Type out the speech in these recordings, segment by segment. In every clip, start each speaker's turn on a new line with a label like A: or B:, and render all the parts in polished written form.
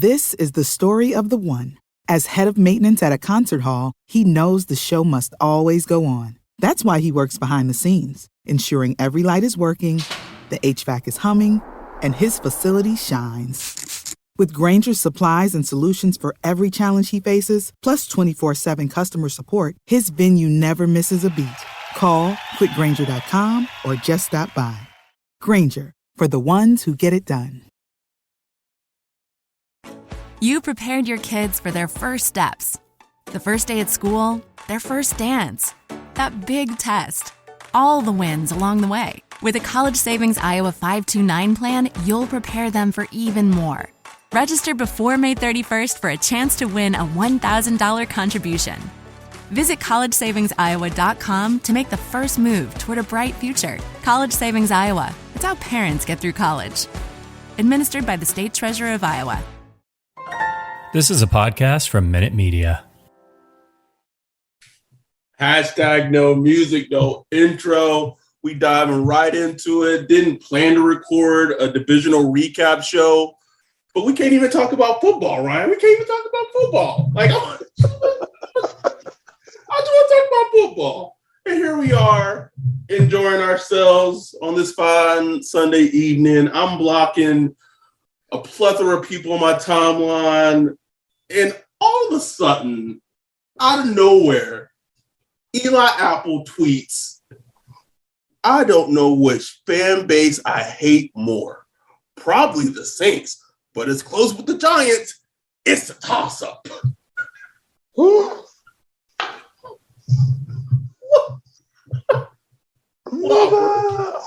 A: This is the story of the one. As head of maintenance at a concert hall, he knows the show must always go on. That's why he works behind the scenes, ensuring every light is working, the HVAC is humming, and his facility shines. With Grainger's supplies and solutions for every challenge he faces, plus 24/7 customer support, his venue never misses a beat. Call quickgrainger.com or just stop by. Grainger, for the ones who get it done.
B: You prepared your kids for their first steps. The first day at school, their first dance, that big test, all the wins along the way. With a College Savings Iowa 529 plan, you'll prepare them for even more. Register before May 31st for a chance to win a $1,000 contribution. Visit collegesavingsiowa.com to make the first move toward a bright future. College Savings Iowa. It's how parents get through college. Administered by the State Treasurer of Iowa.
C: This is a podcast from Minute Media.
D: Hashtag no music, no intro. We diving right into it. Didn't plan to record a divisional recap show, but we can't even talk about football, Ryan. We can't even talk about football. Like, I just want to talk about football. And here we are enjoying ourselves on this fine Sunday evening. I'm blocking a plethora of people on my timeline, and all of a sudden, out of nowhere, Eli Apple tweets, "I don't know which fan base I hate more. Probably the Saints, but it's close with the Giants. It's a toss-up." Whoa. Why?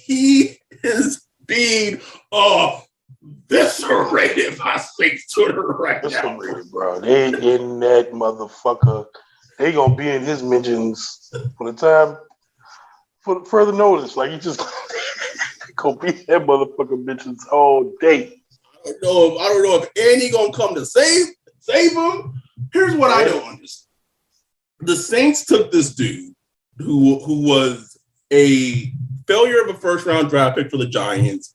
D: He is being eviscerated by Saints Twitter right now.
E: Bro. They in that motherfucker. They gonna be in his mentions for the time for further notice. Like, you just gonna be in that motherfucker mentions all day.
D: I don't know if Andy gonna come to save him. Here's what I don't understand. The Saints took this dude who was a failure of a first-round draft pick for the Giants,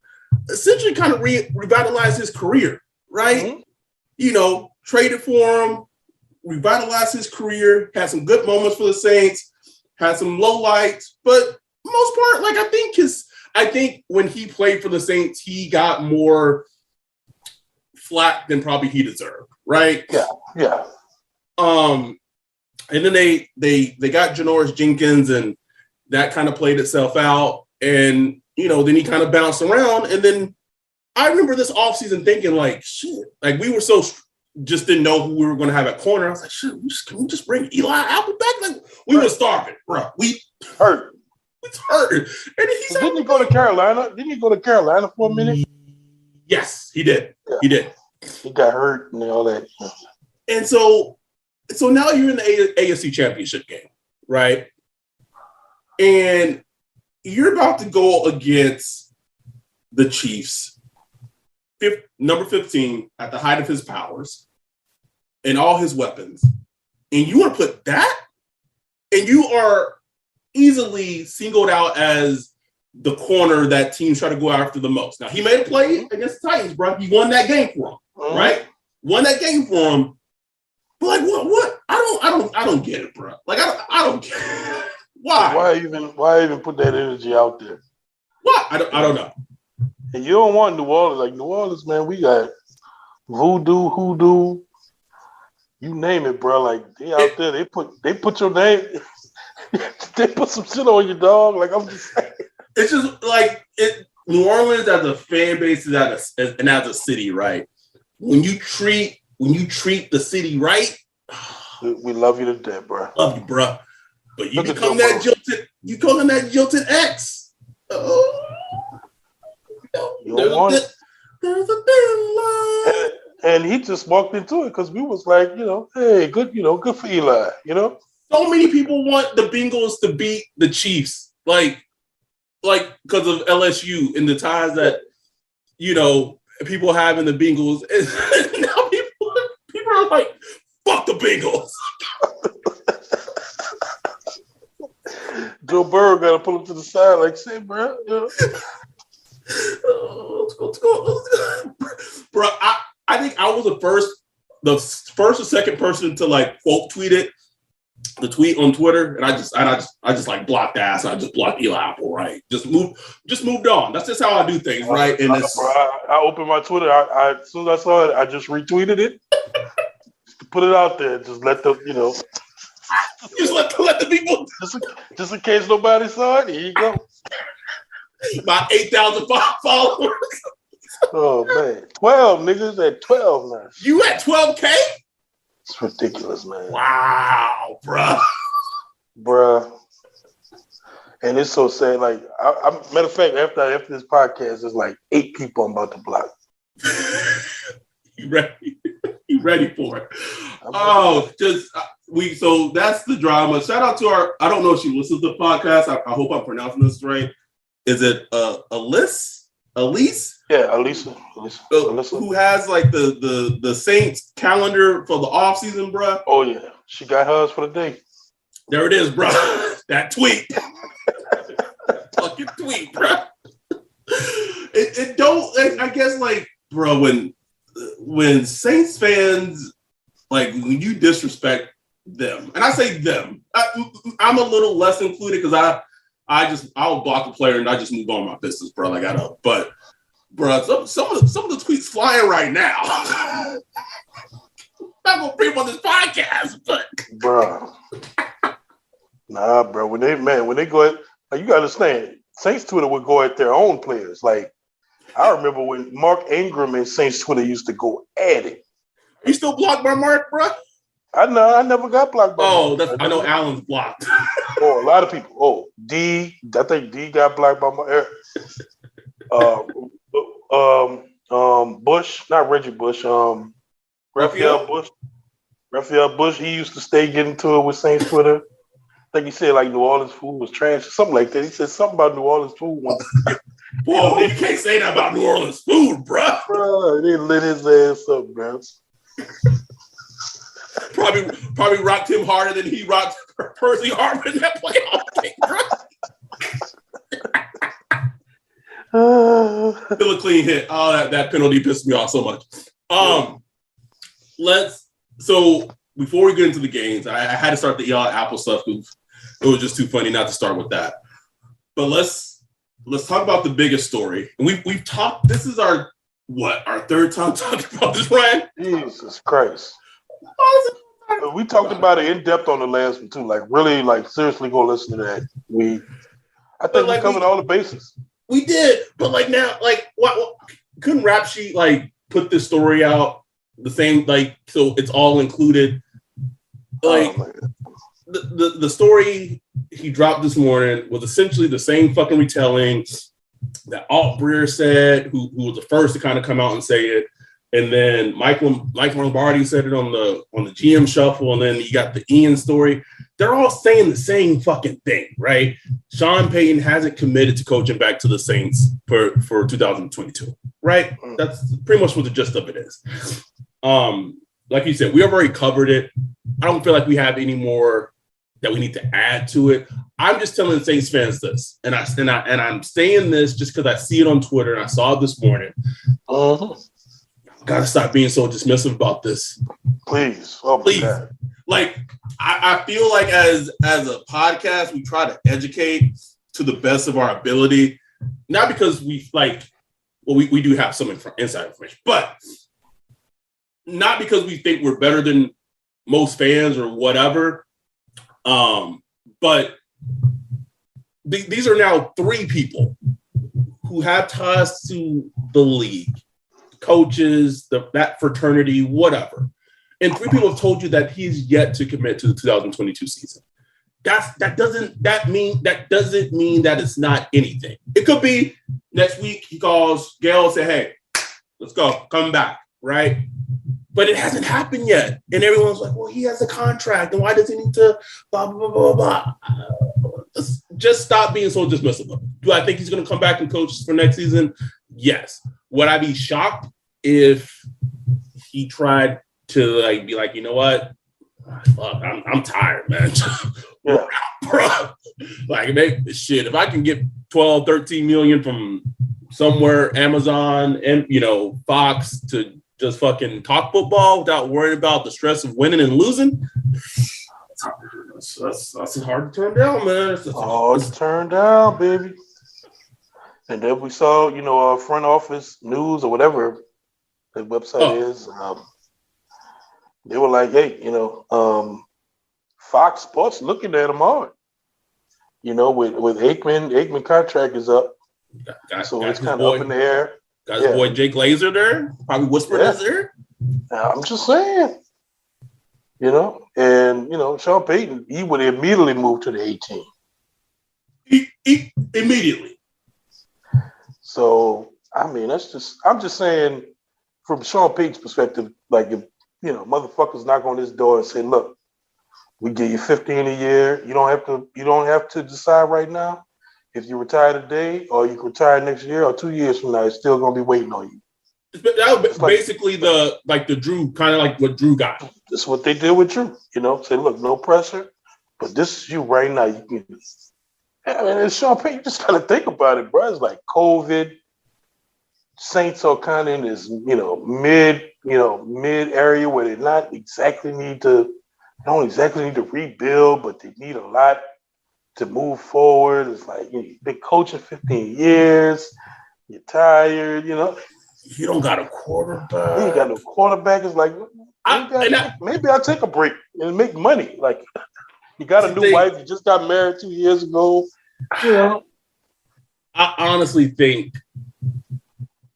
D: essentially kind of revitalized his career, right? Mm-hmm. You know, traded for him, revitalized his career, had some good moments for the Saints, had some low lights, but most part, like, I think when he played for the Saints, he got more flack than probably he deserved, right?
E: Yeah.
D: And then they got Janoris Jenkins, and that kind of played itself out. And, you know, then he kind of bounced around. And then I remember this offseason thinking, like, shit, like, we were just didn't know who we were going to have at corner. I was like, shit, can we just bring Eli Apple back? Like, we were starving, bro. We hurt. It's hurt. And
E: didn't he go to Carolina? Didn't he go to Carolina for a minute?
D: Yes, he did. Yeah. He did.
E: He got hurt and all that.
D: And so now you're in the AFC Championship game, right? And you're about to go against the Chiefs, number 15, at the height of his powers and all his weapons. And you want to put that? And you are easily singled out as the corner that teams try to go after the most. Now, he made a play against the Titans, bro. He won that game for him, right? Won that game for him. But, like, what? I don't get it, bro. Like, I don't get it. Why?
E: Why even put that energy out there?
D: What? I don't know.
E: And you don't want New Orleans. Like, New Orleans, man, we got voodoo, hoodoo, you name it, bro. Like, they out there, they put your name, they put some shit on your dog. Like, I'm just saying.
D: It's just like New Orleans as a fan base and as a city, right? When you treat the city right,
E: we love you to death, bro.
D: Love you, bro. But you become that jilted ex.
E: You don't want it.
D: There's a thin line.
E: And he just walked into it because we was like, hey, good, good for Eli,
D: So many people want the Bengals to beat the Chiefs, like because of LSU and the ties that, people have in the Bengals. And now people are like, fuck the Bengals.
E: Joe Burrow got to pull him to the side, like, say, bro.
D: Bro, I think I was the first or second person to like quote tweet it, the tweet on Twitter, and I just like blocked ass. I just blocked Eli Apple, right? Just moved on. That's just how I do things, right? And
E: I opened my Twitter. I as soon as I saw it, I just retweeted it. Just to put it out there. Just let the
D: just let the people.
E: Just in case nobody saw it. Here you go.
D: About 8,000 followers.
E: Oh man, 12 niggas at 12 now.
D: You at 12K?
E: It's ridiculous, man.
D: Wow,
E: bruh. And it's so sad. Like, matter of fact, after this podcast, there's like 8 people I'm about to block.
D: You ready? You ready for it? So that's the drama. Shout out to I don't know if she listens to the podcast. I hope I'm pronouncing this right. Is it Elise?
E: Yeah, Alisa.
D: Who has like the Saints calendar for the offseason, bro?
E: Oh yeah, she got hers for the day.
D: There it is, bro. That tweet. Fucking tweet, bro. It don't. I guess like, bro, when Saints fans, like, when you disrespect them, and I say them, I'm a little less included because I'll block the player and I just move on my business, bro. Like, I don't. But, bro, some of the tweets flying right now. I'm not gonna bring them on this podcast, but
E: bro, nah, bro. When they go at, like, you gotta understand, Saints Twitter would go at their own players. Like, I remember when Mark Ingram and Saints Twitter used to go at it.
D: Are you still blocked by Mark, bro?
E: I know. I never got blocked by Mark.
D: I know Allen's blocked.
E: Oh, a lot of people. Oh, D. I think D got blocked by Mark. Bush, not Reggie Bush. Raphael Bush. Raphael Bush. He used to stay getting to it with Saints Twitter. I think he said like New Orleans food was trash, something like that. He said something about New Orleans food once.
D: Whoa, you can't say that about New Orleans food, bro.
E: Bro, they lit his ass up, bro.
D: Probably rocked him harder than he rocked Percy Harvin in that playoff game, bro. Still a clean hit. Oh, that penalty pissed me off so much. So before we get into the games, I had to start the Eli Apple stuff because it was just too funny not to start with that. But let's talk about the biggest story. And we've talked. This is our third time talking about this, Ryan?
E: Jesus Christ. We talked about it in depth on the last one too. Like, really, like, seriously, go listen to that. I think we covered all the bases.
D: We did, but like now, like, what couldn't Rap Sheet like put this story out the same, like, so it's all included? Like, the story he dropped this morning was essentially the same fucking retelling that Alt Breer said, who was the first to kind of come out and say it. And then Mike Lombardi said it on the GM shuffle, and then you got the Ian story. They're all saying the same fucking thing, right? Sean Payton hasn't committed to coaching back to the Saints for 2022, right? That's pretty much what the gist of it is. Like you said, we have already covered it. I don't feel like we have any more that we need to add to it. I'm just telling Saints fans this, and I'm saying this just because I see it on Twitter and I saw it this morning. Gotta stop being so dismissive about this.
E: Please.
D: Please. Like, I feel like as a podcast, we try to educate to the best of our ability. Not because we do have some inside information, but not because we think we're better than most fans or whatever. But these are now 3 people who have ties to the league. Coaches, that fraternity, whatever. And 3 people have told you that he's yet to commit to the 2022 season. That doesn't mean that it's not anything. It could be next week he calls Gail and say, hey, let's go, come back, right? But it hasn't happened yet. And everyone's like, well, he has a contract, and why does he need to blah, blah, blah, blah, blah. Just stop being so dismissive. Do I think he's going to come back and coach for next season? Yes. Would I be shocked if he tried to like be like, you know what? Fuck, I'm tired, man. Bro. Like, shit, if I can get 12, 13 million from somewhere, Amazon and Fox, to just fucking talk football without worrying about the stress of winning and losing. That's hard to turn down, man.
E: Hard to turn down, baby. And then we saw, front office news or whatever the website is. They were like, hey, Fox Sports looking at them hard. With Aikman contract is up. So it's kind of up in the air.
D: Got his boy Jake Glazer there. Probably whispering his ear.
E: I'm just saying. And Sean Payton, he would immediately move to the 18.
D: He immediately.
E: So I'm just saying, from Sean Payton's perspective, like if motherfuckers knock on this door and say, look, we give you 15 a year. You don't have to decide right now if you retire today or you can retire next year or 2 years from now. It's still gonna be waiting on you.
D: That was basically the Drew, kind of like what Drew got.
E: This is what they did with Drew. Say, look, no pressure, but this is you right now. You can. And Sean Payton, you just gotta think about it, bro. It's like COVID. Saints are kind of in this, mid area where they don't exactly need to rebuild, but they need a lot to move forward. It's like you've been coaching 15 years, you're tired,
D: You don't got a quarterback.
E: You ain't got no quarterback. It's like maybe I'll take a break and make money. Like you got a new wife, you just got married 2 years ago.
D: I honestly think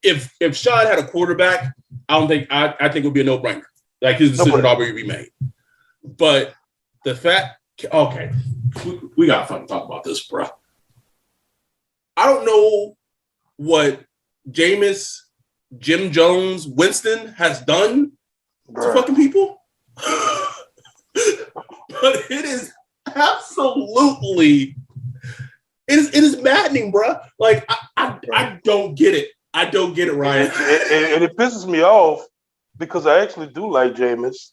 D: if Sean had a quarterback, I think it would be a no-brainer. Like his decision would already be made. But the fact, okay, we gotta fucking talk about this, bro. I don't know what Jameis, Jim Jones, Winston has done to fucking people, but it is absolutely, it is maddening, bro. Like I don't get it. I don't get it, Ryan.
E: And it pisses me off because I actually do like Jameis.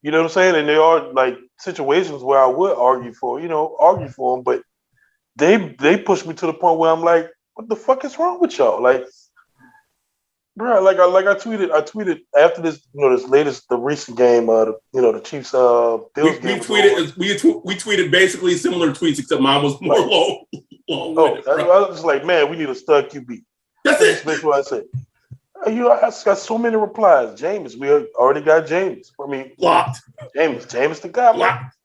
E: You know what I'm saying? And there are like situations where I would argue for him, but they push me to the point where I'm like, what the fuck is wrong with y'all? Like, bro, I tweeted after this, the recent game, the Chiefs Bills game.
D: We tweeted basically similar tweets, except mine was more long. I
E: was like, man, we need a stud QB.
D: That's it.
E: That's what I said. I got so many replies. Jameis, we already got Jameis. I mean,
D: blocked.
E: Jameis the guy.
D: Blocked.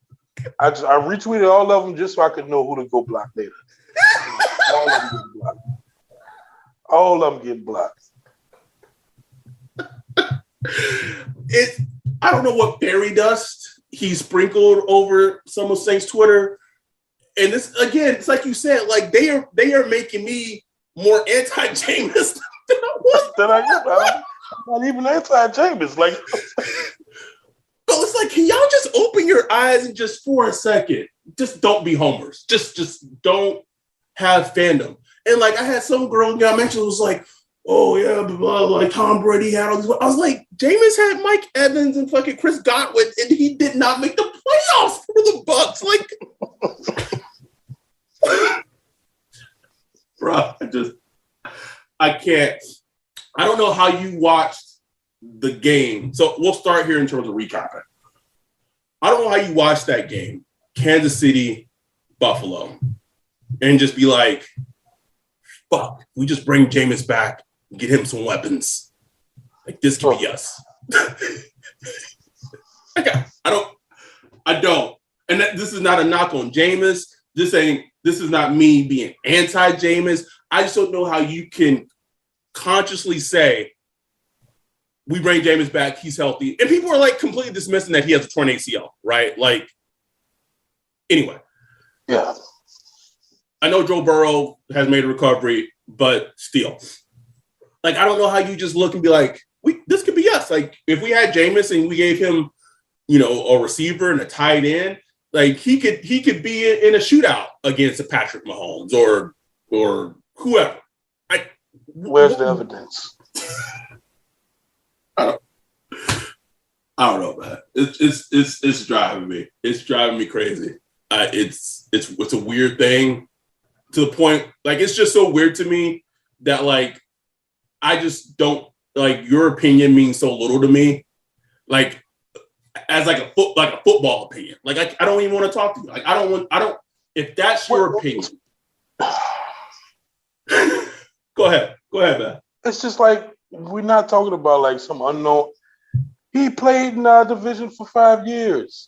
E: I retweeted all of them just so I could know who to go block later. All of them get blocked.
D: I don't know what fairy dust he sprinkled over some of Saints Twitter. And this again, it's like you said, like they are making me more anti-Jameis than I was.
E: I'm not even anti-Jameis. Like,
D: but it's like, can y'all just open your eyes and just for a second, just don't be homers. Just don't have fandom. And like I had some girl I mentioned was like, oh yeah, blah, blah, blah, like Tom Brady had all these. I was like, Jameis had Mike Evans and fucking Chris Godwin, and he did not make the playoffs for the Bucks. Like, bro, I can't. I don't know how you watched the game. So we'll start here in terms of recapping. I don't know how you watched that game, Kansas City, Buffalo, and just be like, fuck, we just bring Jameis back and get him some weapons. Like, this could be us. I don't. And this is not a knock on Jameis. This is not me being anti-Jameis. I just don't know how you can consciously say, we bring Jameis back, he's healthy. And people are like completely dismissing that he has a torn ACL, right? Like, anyway.
E: Yeah.
D: I know Joe Burrow has made a recovery, but still. Like, I don't know how you just look and be like, this could be us. Like, if we had Jameis and we gave him, a receiver and a tight end, like he could be in a shootout against a Patrick Mahomes or whoever.
E: Where's the evidence?
D: I don't know, man. It's driving me. It's driving me crazy. It's a weird thing to the point, like, it's just so weird to me that like I just don't like your opinion means so little to me. Like as like a football opinion. Like I don't even want to talk to you. Like I don't if that's your opinion. Go ahead, man.
E: It's just like we're not talking about like some unknown. He played in our division for 5 years.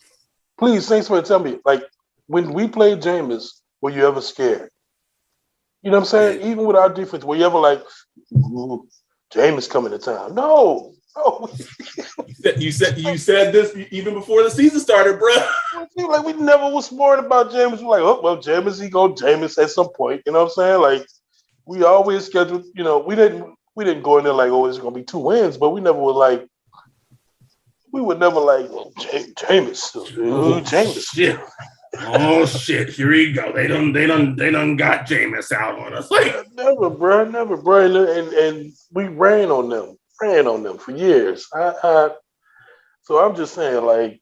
E: Please, thanks for tell me. Like when we played Jameis, were you ever scared? You know what I'm saying? Even with our defense, were you ever like, Jameis coming to town? No.
D: You said this even before the season started, bro.
E: Like we never was worried about Jameis. We're like, oh well, Jameis at some point. You know what I'm saying? Like we always scheduled. You know, we didn't go in there like, oh, it's gonna be 2 wins, but we never were like. We would never like Jameis. Jameis.
D: Shit. Oh shit! Here we go. They done got Jameis out on us. Like
E: never, bro. And we ran on them for years. So I'm just saying, like,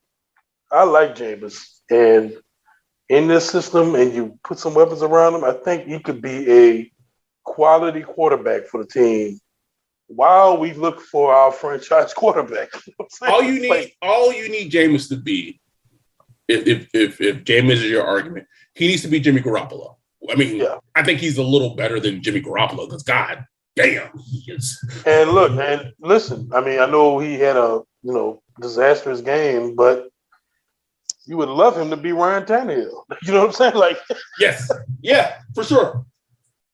E: I like Jameis, and in this system, and you put some weapons around him, I think he could be a quality quarterback for the team. While we look for our franchise quarterback,
D: all you need Jameis to be, if Jameis is your argument, he needs to be Jimmy Garoppolo. I mean, I think he's a little better than Jimmy Garoppolo because God damn, he is.
E: And look, man, listen. I mean, I know he had a disastrous game, but you would love him to be Ryan Tannehill. You know what I'm saying? Like,
D: yes, yeah, for sure.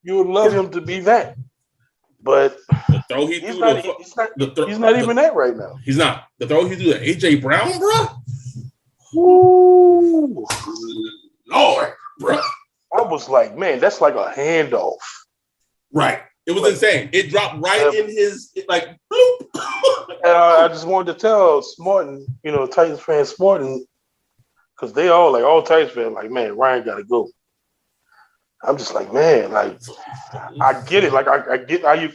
E: You would love him to be that. But
D: the throw he's
E: not even that right now.
D: He's not. The throw he threw to A.J. Brown, bro.
E: Ooh.
D: Lord, bro.
E: I was like, man, that's like a handoff.
D: Right. It was insane. It dropped right in his, like, bloop.
E: And I just wanted to tell Smartin, Titans fans Smartin, because they all Titans fans, like, man, Ryan got to go. I'm just like, man, like, I get it. Like, I get how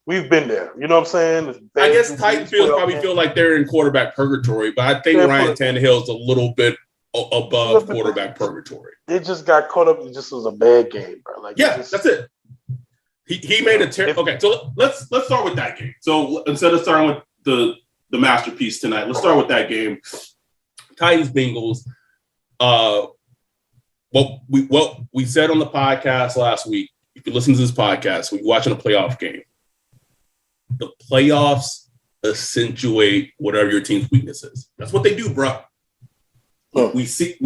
E: we've been there. You know what I'm saying?
D: I guess Titans probably feel like they're in quarterback purgatory, but I think Ryan Tannehill is a little bit above quarterback purgatory.
E: They just got caught up. It just was a bad game, bro. Like,
D: that's it. He made a terrible. Okay, so let's start with that game. So instead of starting with the masterpiece tonight, let's start with that game. Titans Bengals. What we said on the podcast last week, if you listen to this podcast, we're watching a playoff game. The playoffs accentuate whatever your team's weakness is. That's what they do, bro. We've seen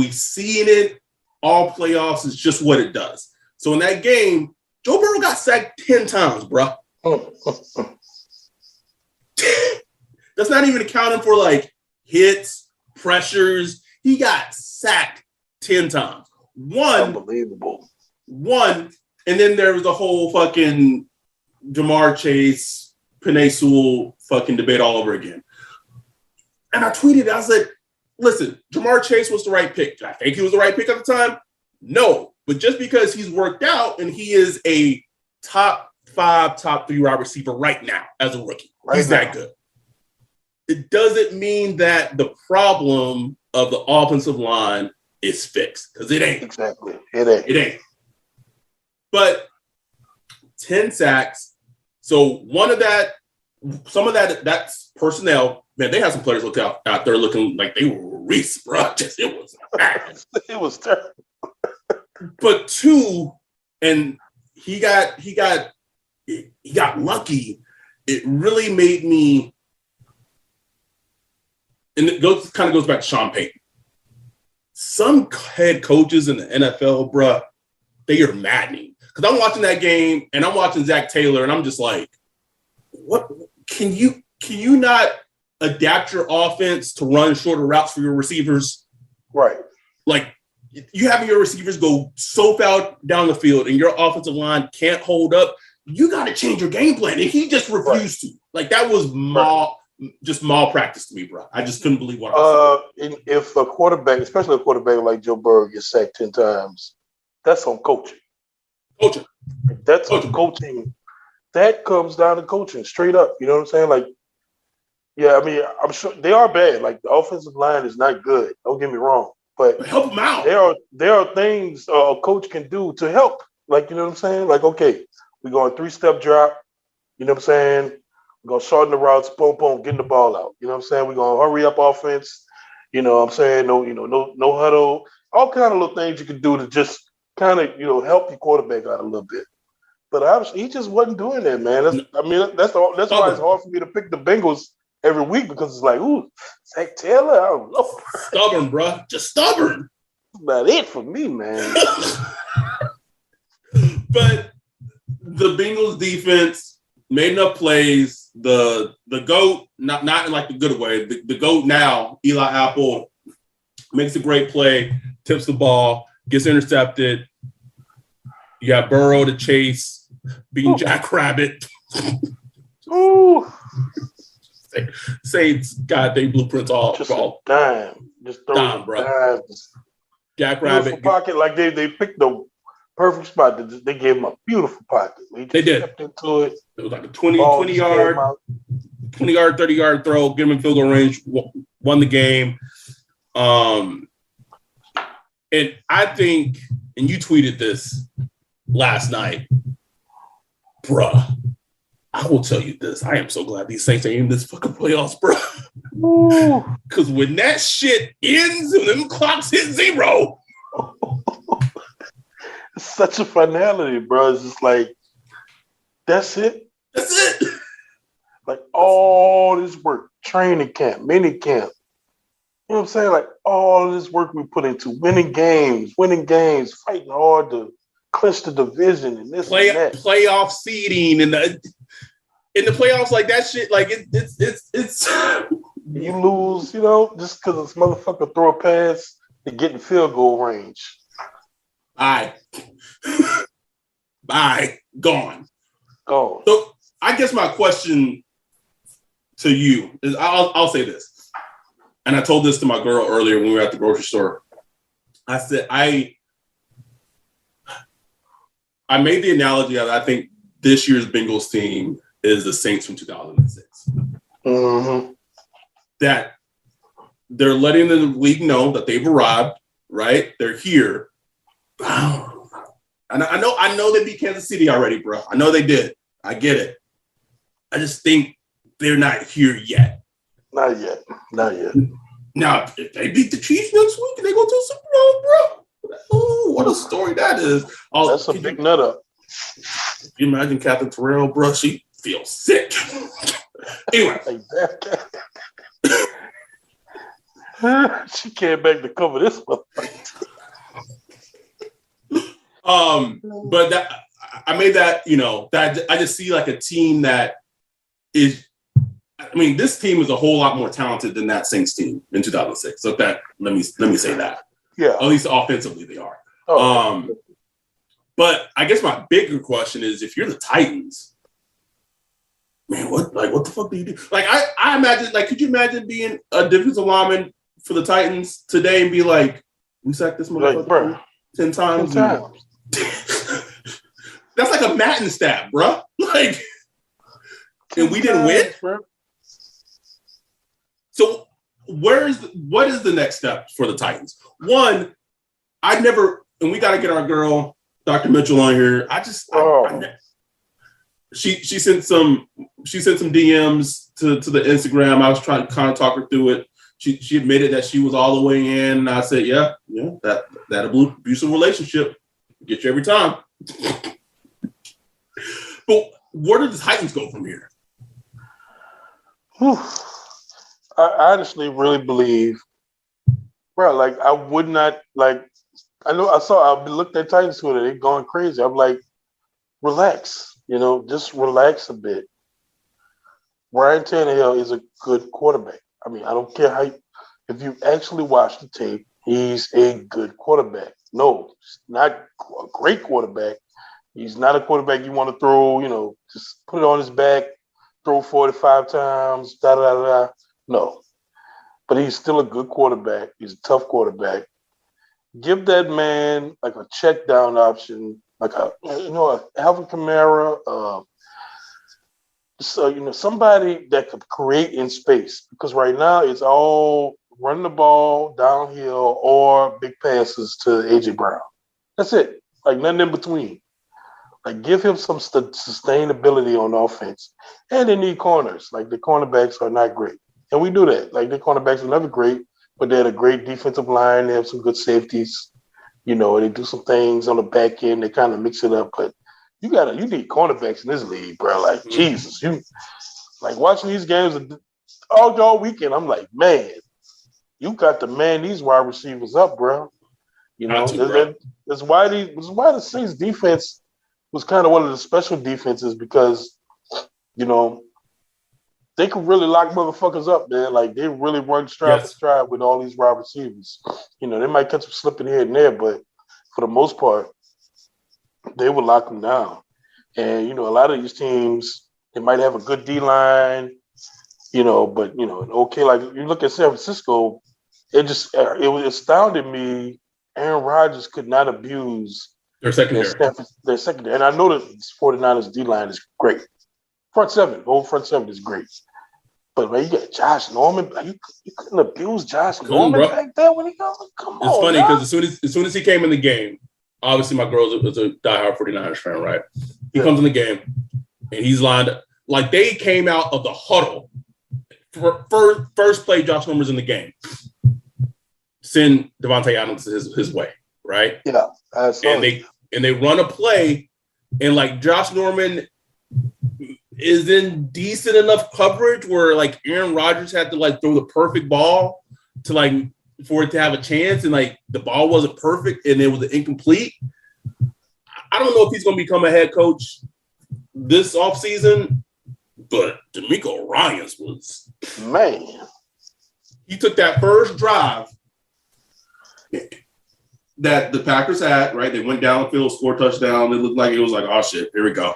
D: it all playoffs. It's just what it does. So in that game, Joe Burrow got sacked 10 times, bro. That's not even accounting for like hits, pressures. He got sacked 10 times.
E: Unbelievable.
D: And then there was the whole fucking Jamar Chase, Penei Sewell fucking debate all over again. And I tweeted, I said, listen, Jamar Chase was the right pick. Did I think he was the right pick at the time? No. But just because he's worked out and he is a top 5, top 3 wide receiver right now as a rookie, he's that good. It doesn't mean that the problem of the offensive line is fixed, because it ain't.
E: Exactly. It ain't.
D: But 10 sacks. So some of that's personnel. Man, they had some players look out there looking like they were Reese, bro. It was bad.
E: It was terrible.
D: But 2, and he got lucky. It really made me, and it kind of goes back to Sean Payton. Some head coaches in the NFL, bro, they are maddening. Because I'm watching that game and I'm watching Zach Taylor and I'm just like, what can you not adapt your offense to run shorter routes for your receivers?
E: Right.
D: Like, you having your receivers go so far down the field and your offensive line can't hold up, you got to change your game plan. And he just refused to. Like, that was just malpractice to me, bro. I just couldn't believe what I saw.
E: If a quarterback, especially a quarterback like Joe Burrow, gets sacked 10 times, that's on coaching. That's on coaching. That comes down to coaching, straight up. You know what I'm saying? Like, yeah, I mean, I'm sure they are bad. Like, the offensive line is not good. Don't get me wrong. But
D: help them out.
E: There are things a coach can do to help. Like, you know what I'm saying? Like, okay, We're going 3-step drop. You know what I'm saying? We're going to shorten the routes, boom, boom, getting the ball out. You know what I'm saying? We're going to hurry up offense. You know what I'm saying? No huddle. All kind of little things you can do to just kind of, help your quarterback out a little bit. But obviously, he just wasn't doing that, man. That's why it's hard for me to pick the Bengals every week because it's like, ooh, Zach Taylor, I don't know.
D: Stubborn, bro. Just stubborn.
E: That's about it for me, man.
D: But the Bengals defense made enough plays. The GOAT, not in like the good way. The GOAT now, Eli Apple, makes a great play, tips the ball, gets intercepted. You got Burrow to chase, being Jackrabbit.
E: Ooh.
D: Say goddamn blueprints all.
E: Just a dime. Just throw
D: dime, bro.
E: Dime.
D: Jackrabbit.
E: Pocket, like they picked the perfect spot. They gave him a beautiful pocket.
D: They did.
E: Stepped into it.
D: It was like a 20-yard, 30-yard throw, get him in field goal range, won the game. And I think, and you tweeted this last night, bruh, I will tell you this. I am so glad these Saints are in this fucking playoffs, bruh. Because when that shit ends and them clocks hit 0.
E: It's such a finality, bro. It's just like, that's it.
D: That's it.
E: Like all this work, training camp, mini camp. You know what I'm saying? Like all this work we put into winning games, fighting hard to clinch the division and this and that.
D: Playoff seeding and in the playoffs, like that shit, like it's
E: you lose, just because this motherfucker throw a pass to get in field goal range.
D: Bye. Gone.
E: Oh.
D: So I guess my question to you is, I'll say this, and I told this to my girl earlier when we were at the grocery store. I said I made the analogy that I think this year's Bengals team is the Saints from 2006.
E: Mm-hmm.
D: That they're letting the league know that they've arrived, right? They're here. And I know they beat Kansas City already, bro. I know they did. I get it. I just think they're not here yet.
E: Not yet.
D: Now, if they beat the Chiefs next week and they go to the Super Bowl, bro. Oh, what a story that is.
E: That's a big nut up.
D: Can you imagine Catherine Terrell, bro? She feels sick. Anyway.
E: She came back to cover this one.
D: But that I made that, that I just see like a team that is, I mean, this team is a whole lot more talented than that Saints team in 2006. So let me say that. Yeah. At least offensively they are. Oh. But I guess my bigger question is, if you're the Titans, man, what the fuck do you do? Like, I imagine, like, could you imagine being a defensive lineman for the Titans today and be like, we sacked this motherfucker like, 10 times? 10 times. That's like a Madden stat, bro. Like, and we didn't win. Bro. So what is the next step for the Titans? One, and we got to get our girl, Dr. Mitchell, on here. She sent some DMs to the Instagram. I was trying to kind of talk her through it. She admitted that she was all the way in. And I said, yeah, that abusive relationship get you every time. But where do the Titans go from here?
E: I honestly really believe, bro, like I would not, like, I've looked at Titans Twitter, they're going crazy. I'm like, relax, just relax a bit. Ryan Tannehill is a good quarterback. I mean, I don't care if you actually watch the tape, he's a good quarterback. No, he's not a great quarterback. He's not a quarterback you want to throw, just put it on his back, throw 45 times, da-da-da-da. No. But he's still a good quarterback. He's a tough quarterback. Give that man like a check down option, like a Alvin Kamara, somebody that could create in space. Because right now it's all run the ball downhill or big passes to AJ Brown. That's it. Like nothing in between. Like, give him some sustainability on offense. And they need corners. Like, the cornerbacks are not great. And we do that. Like, the cornerbacks are never great, but they had a great defensive line. They have some good safeties. You know, they do some things on the back end. They kind of mix it up. But you need cornerbacks in this league, bro. Like, Jesus. You like watching these games all weekend. I'm like, man, you got to man these wide receivers up, bro. You know, that's why the Saints defense was kind of one of the special defenses because, you know, they could really lock motherfuckers up, man. Like, they really run stride for stride with all these wide receivers. You know, they might catch them slipping here and there, but for the most part, they would lock them down. And, you know, a lot of these teams, they might have a good D-line, you know, but, you know, okay, like you look at San Francisco, it astounded me. Aaron Rodgers could not abuse
D: their secondary.
E: Their secondary. And I know that 49ers D-line is great. Front seven is great. But, man, you got Josh Norman. Like, you couldn't abuse Josh Norman back there when he goes. Come on,
D: it's funny because as soon as he came in the game, obviously my girl was a diehard 49ers fan, right? He comes in the game, and he's lined up. Like, they came out of the huddle. First play, Josh Norman's in the game. Send Devontae Adams his way, right?
E: Yeah. Absolutely.
D: And they run a play, and, like, Josh Norman is in decent enough coverage where, like, Aaron Rodgers had to, like, throw the perfect ball to, like, for it to have a chance, and, like, the ball wasn't perfect and it was incomplete. I don't know if he's going to become a head coach this offseason, but DeMeco Ryans was,
E: man.
D: He took that first drive that the Packers had, right? They went down the field, scored a touchdown. It looked like it was like, oh shit, here we go.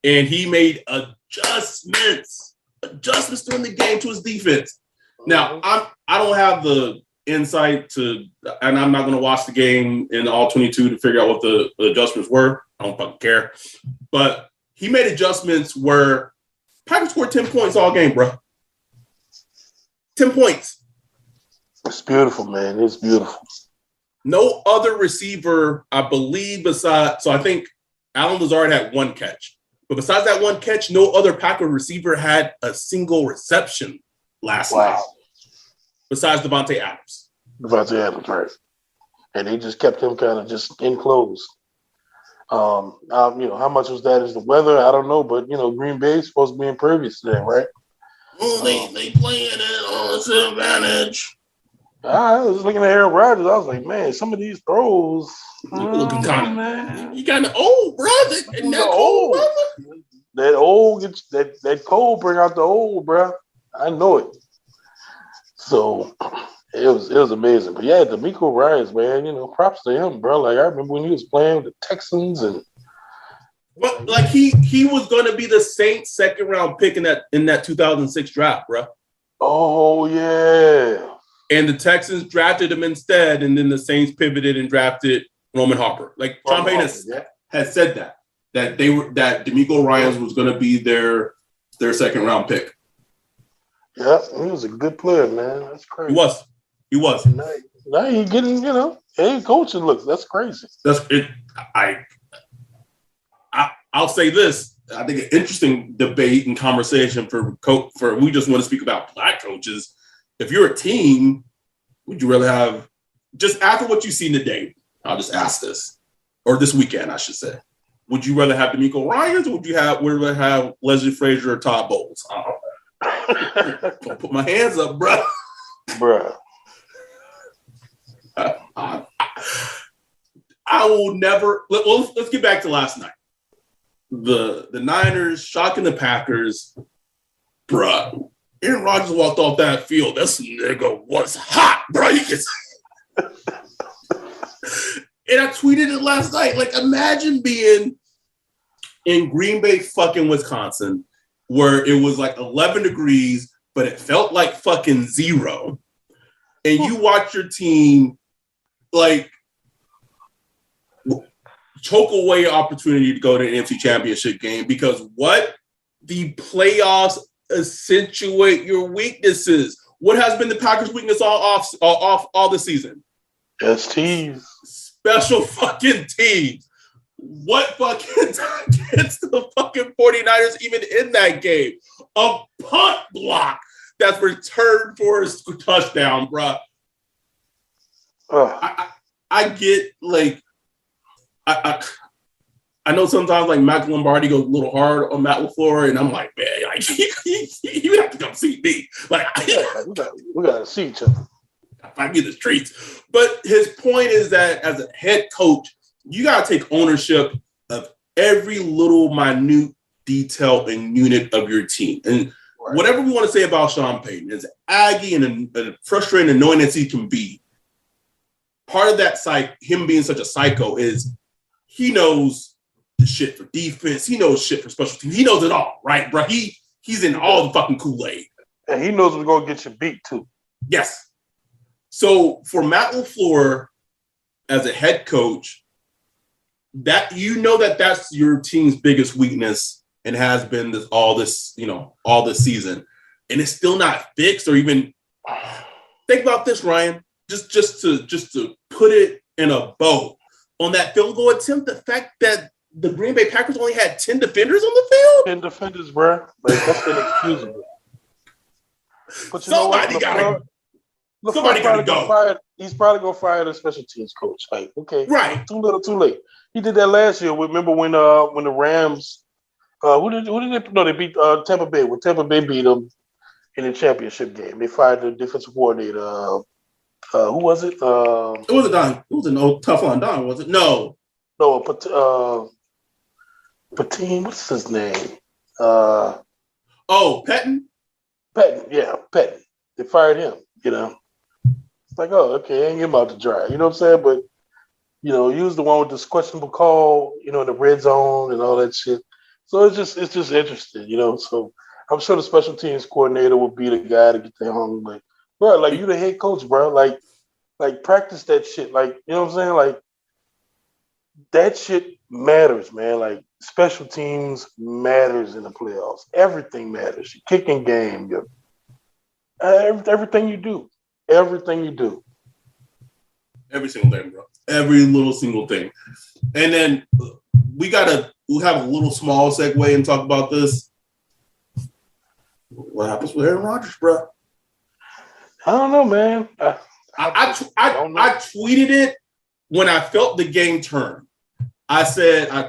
D: And he made adjustments during the game to his defense. Now, I don't have the insight to, and I'm not going to watch the game in all 22 to figure out what the adjustments were. I don't fucking care. But he made adjustments where Packers scored 10 points all game, bro. 10 points.
E: It's beautiful, man. It's beautiful.
D: No other receiver, I believe, besides, so I think Allen Lazard had one catch. But besides that one catch, no other Packer receiver had a single reception last night. Besides Devontae Adams.
E: Devontae Adams, right. And they just kept him kind of just enclosed. You know, how much was that is the weather? I don't know, but, you know, Green Bay is supposed to be impervious today, right?
D: Well, they playing it on disadvantage.
E: I was looking at Aaron Rodgers. I was like, man, some of these throws.
D: Looking kind of, you kind of old, brother. And that
E: old,
D: brother.
E: That old, that cold bring out the old, bro. I know it. So it was amazing. But yeah, DeMeco Ryans, man, you know, props to him, bro. Like, I remember when he was playing with the Texans and.
D: Well, like he was going to be the Saints' second round pick in that 2006 draft, bro.
E: Oh yeah.
D: And the Texans drafted him instead, and then the Saints pivoted and drafted Roman Harper. Like Sean Payton has said that DeMeco Ryans was going to be their second round pick.
E: Yeah, he was a good player, man. That's crazy.
D: He was.
E: Now he getting, you know, head coaching looks. That's crazy.
D: That's it. I'll say this. I think an interesting debate and conversation for we just want to speak about black coaches. If you're a team, would you rather have, just after what you've seen today, I'll just ask this, or this weekend, I should say, would you rather have DeMeco Ryans, or would you rather have Leslie Frazier or Todd Bowles? Don't put my hands up, bro.
E: Bruh.
D: I will never. Let's get back to last night. The Niners shocking the Packers, bruh. Aaron Rodgers walked off that field. This nigga was hot, bro. And I tweeted it last night. Like, imagine being in Green Bay, fucking Wisconsin, where it was like 11 degrees, but it felt like fucking 0. And you watch your team, like, choke away opportunity to go to an NFC Championship game because what? The playoffs accentuate your weaknesses. What has been the Packers' weakness all this season?
E: STs.
D: Special fucking teams. what fucking time gets the fucking 49ers even in that game? A punt block that's returned for a touchdown, bro. I get like I know sometimes like Matt Lombardi goes a little hard on Matt LaFleur, and I'm like, man, like, you have to come see me. Like,
E: we gotta see each other.
D: I get the streets. But his point is that as a head coach, you gotta take ownership of every little minute detail and unit of your team. And whatever we want to say about Sean Payton, as aggy and frustrating and annoying as he can be, part of that him being such a psycho is he knows the shit for defense. He knows shit for special teams. He knows it all, right, bro? He's in all the fucking Kool-Aid.
E: And he knows we're going to get you beat, too.
D: Yes. So for Matt LaFleur as a head coach, that that's your team's biggest weakness and has been all this season. And it's still not fixed or even think about this, Ryan. Just to put it in a bow on that field goal attempt, the fact that the Green Bay Packers only had 10 defenders on the field.
E: 10 defenders, bro. Like, that's inexcusable. But
D: somebody gotta go.
E: He's probably gonna fire the special teams coach. Like, okay,
D: right?
E: Too little, too late. He did that last year. Remember when the Rams, who did they? No, they beat Tampa Bay. When Tampa Bay beat them in the championship game, they fired the defensive coordinator. Who was it? It
D: wasn't Don. It was an old tough on Don, was it? No,
E: Patine. What's his name?
D: Pettin.
E: Pettin, yeah, Pettin. They fired him. It's like, oh, okay, ain't him out to dry. You know what I'm saying? But he was the one with this questionable call. In the red zone and all that shit. So it's just interesting. So I'm sure the special teams coordinator would be the guy to get them home. Like, bro, like you the head coach, bro. Like practice that shit. Like, you know what I'm saying? Like that shit matters, man. Like special teams matters in the playoffs. Everything matters. Your kicking game, everything you do. Everything you do.
D: Every single thing, bro. Every little single thing. And then we'll have a little small segue and talk about this. What happens with Aaron Rodgers, bro?
E: I don't know, man.
D: I tweeted it when I felt the game turn. I said, I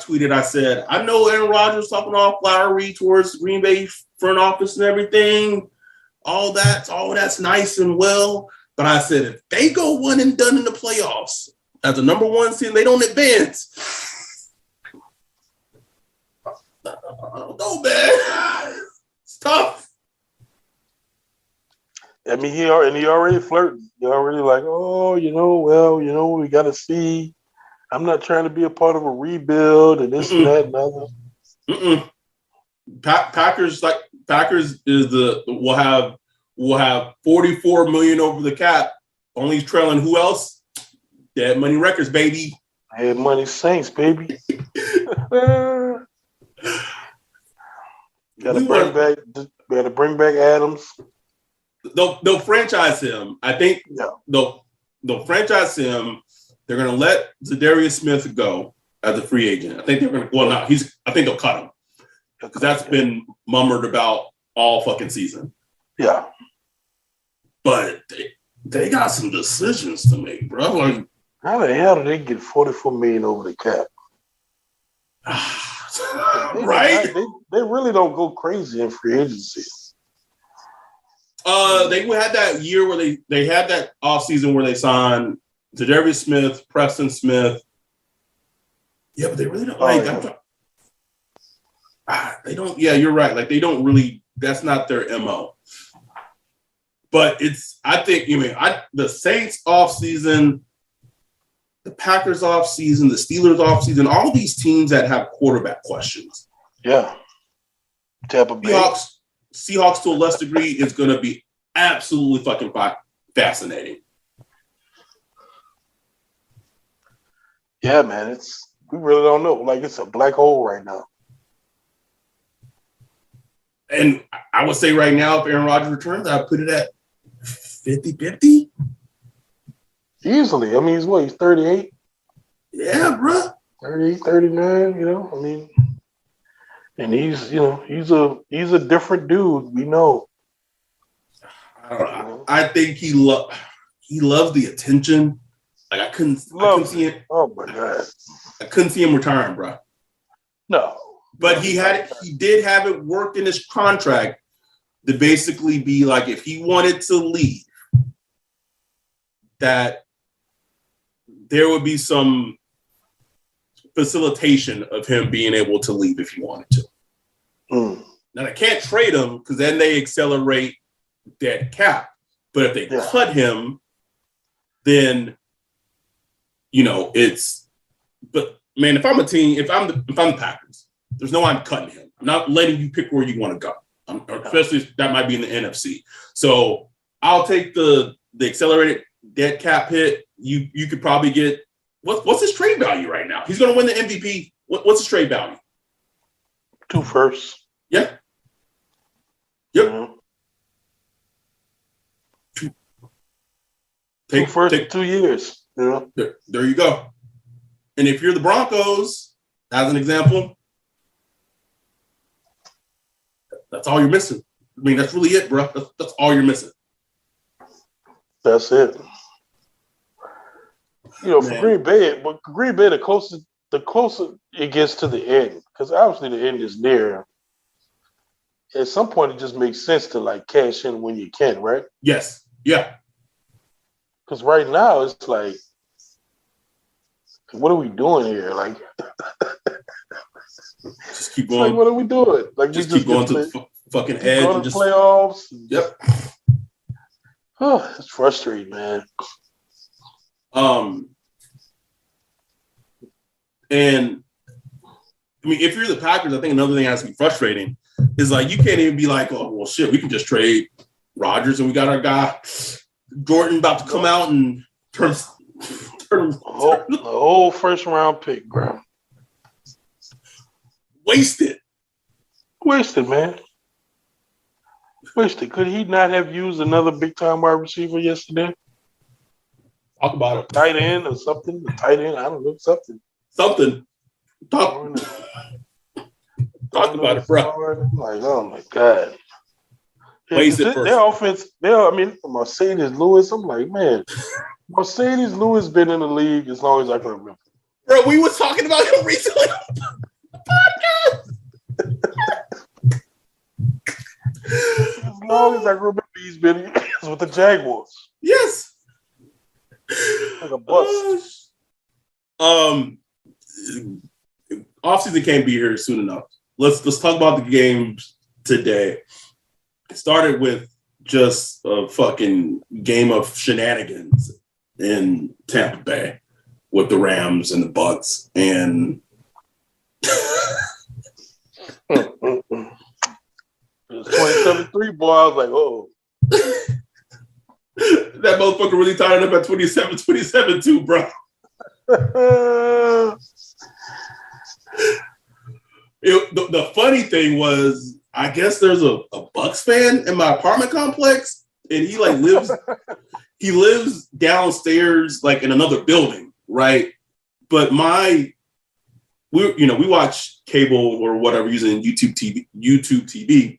D: know Aaron Rodgers talking all flowery towards Green Bay front office and everything. All that's nice and well. But I said, if they go one and done in the playoffs as the number one seed, they don't advance. I don't know, man. It's tough.
E: I mean, he already flirting. He already like, we got to see. I'm not trying to be a part of a rebuild and this and that and other.
D: Packers will have $44 million over the cap. Only trailing who else? Dead Money Records, baby.
E: Dead Money Saints, baby. Gotta bring back Adams.
D: They'll franchise him. I think they'll franchise him. They're gonna let Zadarius Smith go as a free agent. I think they're gonna. Well, no, I think they'll cut him because that's been murmured about all fucking season.
E: Yeah, but
D: they got some decisions to make, bro. Like,
E: how the hell did they get $44 million over the cap?
D: Right?
E: They really don't go crazy in free agency.
D: They had that year where they had that offseason where they signed Zadarius Smith, Preston Smith. Yeah, but they really don't they don't. Yeah, you're right. Like they don't really. That's not their MO. But I think the Saints offseason, the Packers offseason, the Steelers offseason, all these teams that have quarterback questions.
E: Yeah. Tampa Bay.
D: Seahawks to a less degree is going to be absolutely fucking fascinating.
E: Yeah, man. We really don't know. Like it's a black hole right now.
D: And I would say right now, if Aaron Rodgers returns, I'd put it at 50-50.
E: Easily. I mean, he's 38?
D: Yeah, bro.
E: 38, 39, you know, I mean, and he's a different dude, we know.
D: I don't know. I think he loves the attention. Like I couldn't see it.
E: Oh my God.
D: I couldn't see him retiring, bro.
E: No.
D: But he did have it worked in his contract to basically be like, if he wanted to leave, that there would be some facilitation of him being able to leave if he wanted to. Now they can't trade him because then they accelerate dead cap. But if they cut him, then it's. But man, if I'm a team, if I'm the Packers, there's no way I'm cutting him. I'm not letting you pick where you want to go. Especially if that might be in the NFC. So I'll take the accelerated dead cap hit. You could probably get what's his trade value right now? He's going to win the MVP. What's his trade value?
E: 2 firsts.
D: Yeah. Yep.
E: Mm-hmm. 2 firsts in 2 years. You know?
D: There you go. And if you're the Broncos, as an example, that's all you're missing. I mean, that's really it, bro. That's all you're missing.
E: That's it. For Green Bay, the closer it gets to the end, because obviously the end is near. At some point, it just makes sense to like cash in when you can, right?
D: Yes. Yeah.
E: Because right now it's like, what are we doing here? Like,
D: just keep going.
E: Like, what are we doing? Like,
D: just keep going to the fucking edge.
E: Going to the playoffs.
D: Yep.
E: Oh, it's frustrating, man.
D: And I mean, if you're the Packers, I think another thing that has to be frustrating is like you can't even be like, oh well, shit, we can just trade Rodgers and we got our guy Jordan about to come out and turn
E: the whole first round pick, bro.
D: Wasted, man.
E: Wasted. Could he not have used another big time wide receiver yesterday?
D: Talk about it.
E: Tight end or something. I don't know, something.
D: Talk about it, bro.
E: I'm like, oh my God.
D: Wasted first.
E: Their offense, Mercedes Lewis. I'm like, man, Mercedes Lewis been in the league as long as I can remember.
D: Bro, we was talking about him recently on the podcast.
E: As long as I remember, he's been with the Jaguars.
D: Yes.
E: Like a bust.
D: Offseason can't be here soon enough. Let's talk about the games today. It started with just a fucking game of shenanigans in Tampa Bay with the Rams and the Bucks, and
E: it was 27-3, boy. I was like, oh.
D: That motherfucker really tied it up at 27-2, bro. The funny thing was, I guess there's a Bucks fan in my apartment complex, and he like lives downstairs, like in another building, right? But we watch cable or whatever using YouTube TV,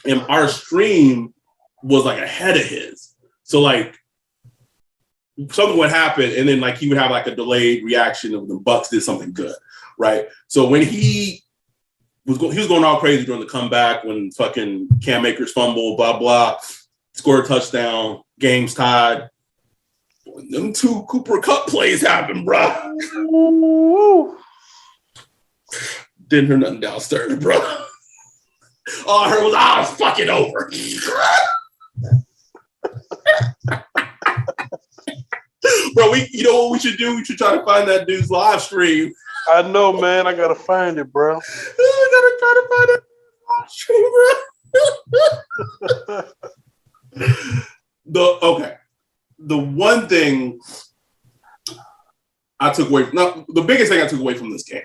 D: and our stream was like ahead of his. So like something would happen, and then like he would have like a delayed reaction of the Bucks did something good, right? So when he was going all crazy during the comeback when fucking Cam Akers fumbled, blah blah, scored a touchdown, game's tied. When them 2 Cooper Kupp plays happen, bro. Didn't hear nothing downstairs, bro. All I heard was, it's fucking over. Bro, you know what we should do? We should try to find that dude's live stream.
E: I know, man. I gotta find it, bro.
D: I gotta try to find it live stream, bro. The one thing I took away, the biggest thing I took away from this game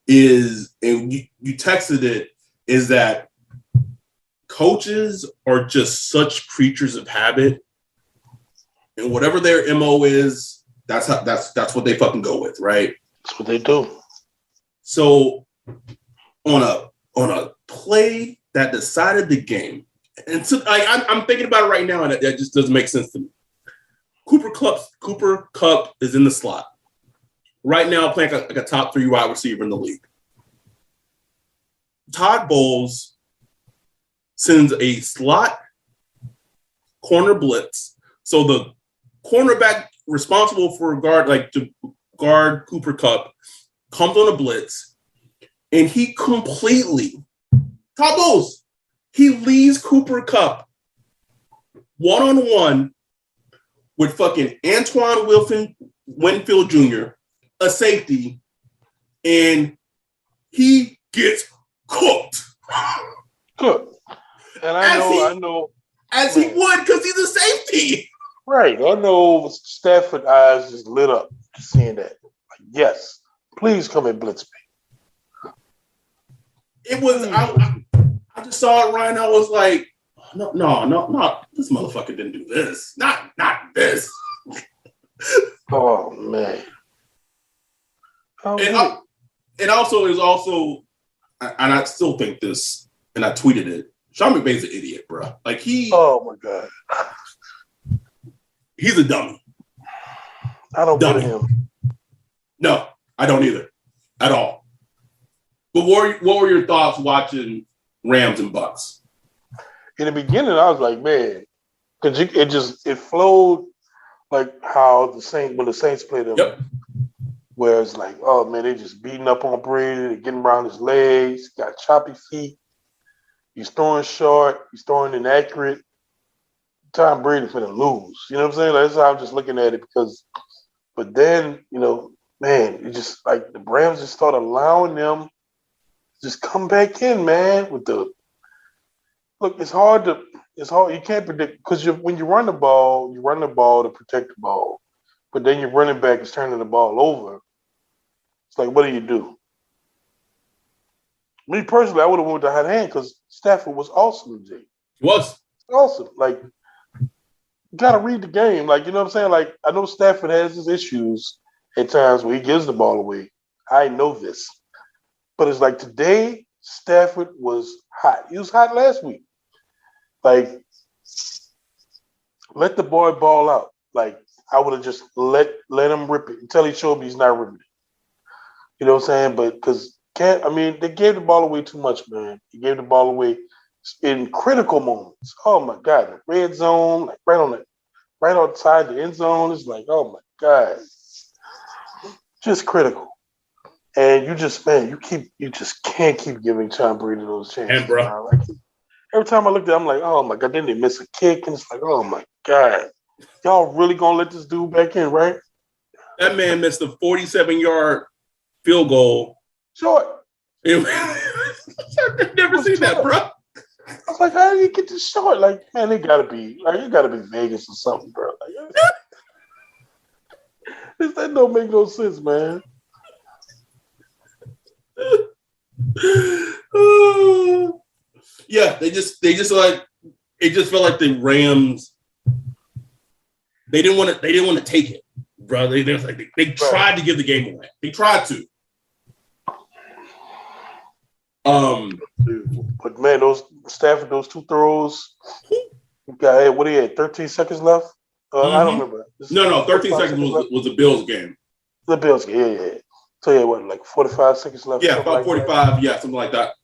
D: is, and you texted it, is that coaches are just such creatures of habit, and whatever their MO is, that's what they fucking go with, right?
E: That's what they do.
D: So on a play that decided the game, and so I'm thinking about it right now, and that just doesn't make sense to me. Cooper Kupp is in the slot right now, playing like a top 3 wide receiver in the league. Todd Bowles sends a slot corner blitz. So the cornerback responsible for to guard Cooper Kupp comes on a blitz, and he completely, Todd Bowles, he leaves Cooper Kupp one-on-one with fucking Antoine Winfield Jr., a safety, and he gets cooked.
E: Cooked. And I know.
D: As he would, because he's a safety.
E: Right. I know Stafford eyes just lit up seeing that. Like, yes, please come and blitz me.
D: It was, I just saw it, Ryan. I was like, no. This motherfucker didn't do this. Not this.
E: Oh, man.
D: It also is also, and I still think this, and I tweeted it, Sean McVay's an idiot, bro. Like
E: oh my God.
D: He's a dummy.
E: I don't get him.
D: No, I don't either. At all. But what were your thoughts watching Rams and Bucks?
E: In the beginning, I was like, man, because it flowed like how when the Saints played them.
D: Yep.
E: Where it's like, oh man, they just beating up on Brady, they're getting around his legs, got choppy feet. He's throwing short. He's throwing inaccurate. Tom Brady's going to lose. You know what I'm saying? That's how I'm just looking at it but then, man, it just like the Rams just start allowing them to just come back in, man, look, it's hard. You can't predict because when you run the ball to protect the ball, but then your running back is turning the ball over. It's like, what do? Me personally, I would have went with the hot hand because Stafford was awesome, Jay.
D: He was.
E: Awesome. Like, you got to read the game. Like, you know what I'm saying? Like, I know Stafford has his issues at times where he gives the ball away. I know this. But it's like today, Stafford was hot. He was hot last week. Like, let the boy ball out. Like, I would have just let him rip it until he showed me he's not ripping it. You know what I'm saying? But because they gave the ball away too much, man. He gave the ball away in critical moments. Oh my God, the red zone, like right outside the end zone. It's like, oh my God, just critical. And you just can't keep giving Tom Brady those chances.
D: And bro,
E: like, every time I looked at it, I'm like, oh my God, then they miss a kick, and it's like, oh my God, y'all really gonna let this dude back in, right?
D: That man missed a 47-yard field goal.
E: Short.
D: I've never seen that, bro.
E: I was like, how did he get this short? Like, man, it gotta be Vegas or something, bro. Like, that don't make no sense, man.
D: Yeah, they just like it just felt like the Rams. They didn't want to take it, bro. They tried to give the game away. They tried to.
E: But man, those two throws. What he had? 13 seconds left. I don't remember.
D: No, 13 seconds was the Bills game.
E: The Bills game, yeah. So yeah, what, like 45 seconds left?
D: Yeah, about 45. Yeah, something like that.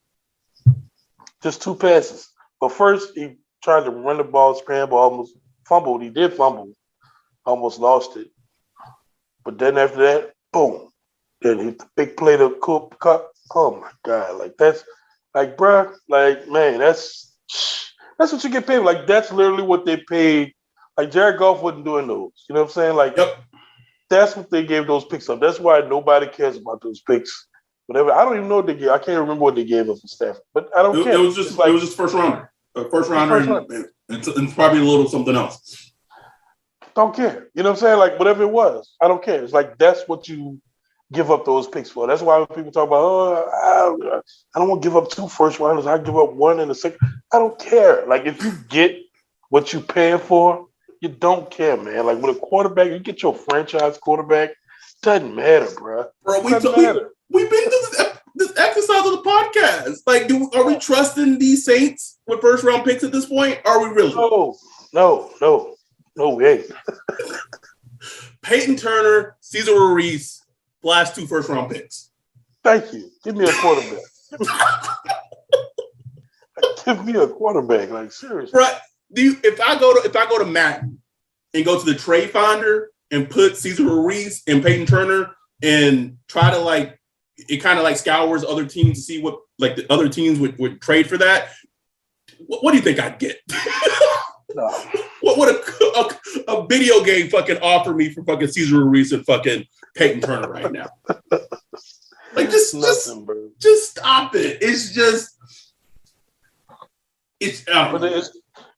E: Just two passes. But first, he tried to run the ball, scramble, almost fumbled. He did fumble, almost lost it. But then after that, boom. Then he big play to cut. Oh my God! Like that's like, bruh, like man, that's what you get paid. Like that's literally what they paid. Like Jared Goff wasn't doing those. You know what I'm saying? Like,
D: yep.
E: That's what they gave those picks up. That's why nobody cares about those picks. Whatever. I don't even know what they gave. I can't remember what they gave us for Stafford, but I don't care.
D: It was just first rounder, and probably a little something else.
E: Don't care. You know what I'm saying? Like whatever it was, I don't care. It's like that's what you give up those picks for. That's why when people talk about, I don't want to give up 2 first rounders. I give up 1 and a second. I don't care. Like if you get what you paying for, you don't care, man. Like with a quarterback, you get your franchise quarterback. Doesn't matter, bro.
D: Bro, we've been through this exercise of the podcast. Like, are we trusting these Saints with first round picks at this point? Are we really?
E: No, we ain't.
D: Peyton Turner, Cesar Ruiz, last 2 first round picks.
E: Thank you. Give me a quarterback. Give me a quarterback, like seriously.
D: Right? If I go to Madden and go to the trade finder and put Cesar Ruiz and Peyton Turner and try to like it kind of like scours other teams to see what like the other teams would trade for that. What do you think I'd get?
E: No.
D: What would a video game fucking offer me for fucking Cesar Ruiz and fucking Peyton Turner right now? Like just stop it.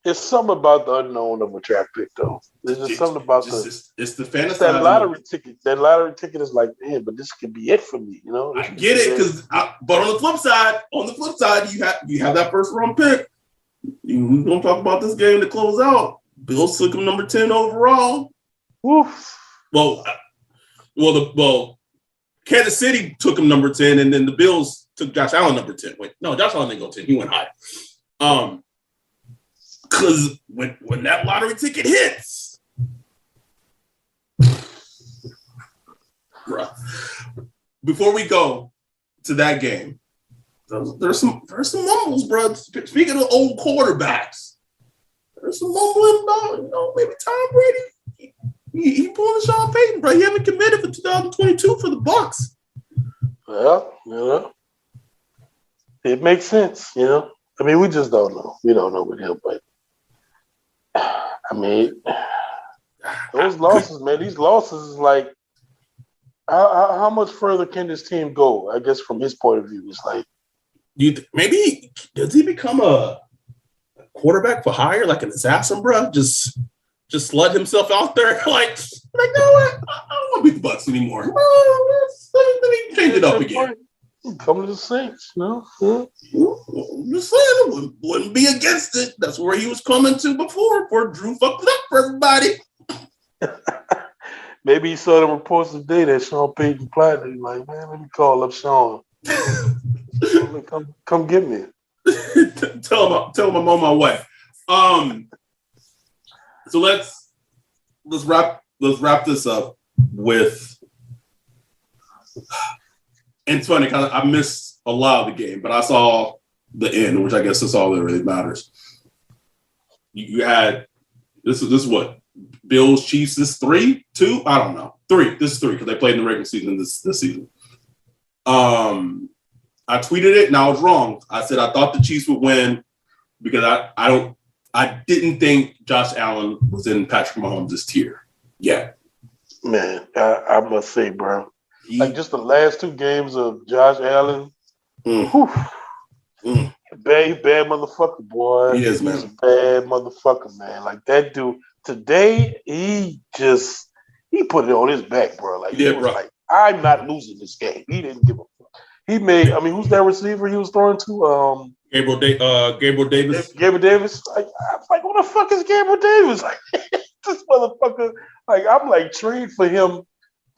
E: It's something about the unknown of a draft pick, though. There's just something about
D: it's the fantasy.
E: That lottery ticket. That lottery ticket is like, man, but this could be it for me, you know.
D: I get it, but on the flip side, you have that first round pick. You don't talk about this game to close out. Bills took him number 10 overall.
E: Oof.
D: Well, Kansas City took him number 10, and then the Bills took Josh Allen number 10. Wait, no, Josh Allen didn't go 10. He went high. Because when that lottery ticket hits, bruh, before we go to that game, there's some mumbles, bro. Speaking of old quarterbacks, there's some mumbling about, maybe Tom Brady. He pulling the Sean Payton, bro. He haven't committed for 2022 for the Bucs.
E: Well, it makes sense, I mean, we just don't know. We don't know with him, but I mean, those losses, man. These losses is like, how much further can this team go? I guess from his point of view, it's like,
D: maybe does he become a quarterback for hire, like an assassin, bro? Just slut himself out there, like no, I don't want to be the Bucs anymore. Let me change it up again.
E: Come to the Saints,
D: I'm just saying, wouldn't be against it. That's where he was coming to before Drew fucked it up for everybody.
E: Maybe he saw the reports today that Sean Payton applied. He's like, man, let me call up Sean. Come get me.
D: Tell him I'm on my way. So let's wrap this up with. And it's funny because I missed a lot of the game, but I saw the end, which I guess is all that really matters. You had this is what Bills Chiefs is 3-2. I don't know 3. This is 3 because they played in the regular season this season. I tweeted it and I was wrong. I said I thought the Chiefs would win because I didn't think Josh Allen was in Patrick Mahomes' tier yet.
E: Man, I must say, bro. Like just the last 2 games of Josh Allen, bad motherfucker, boy.
D: He is, man.
E: He's a bad motherfucker, man. Like that dude today, he put it on his back, bro. Like he was like, I'm not losing this game. He didn't give a fuck. He made. I mean, who's that receiver he was throwing to?
D: Gabriel Davis.
E: Gabriel Davis. Like, I'm like, what the fuck is Gabriel Davis? Like this motherfucker. Like I'm like trade for him.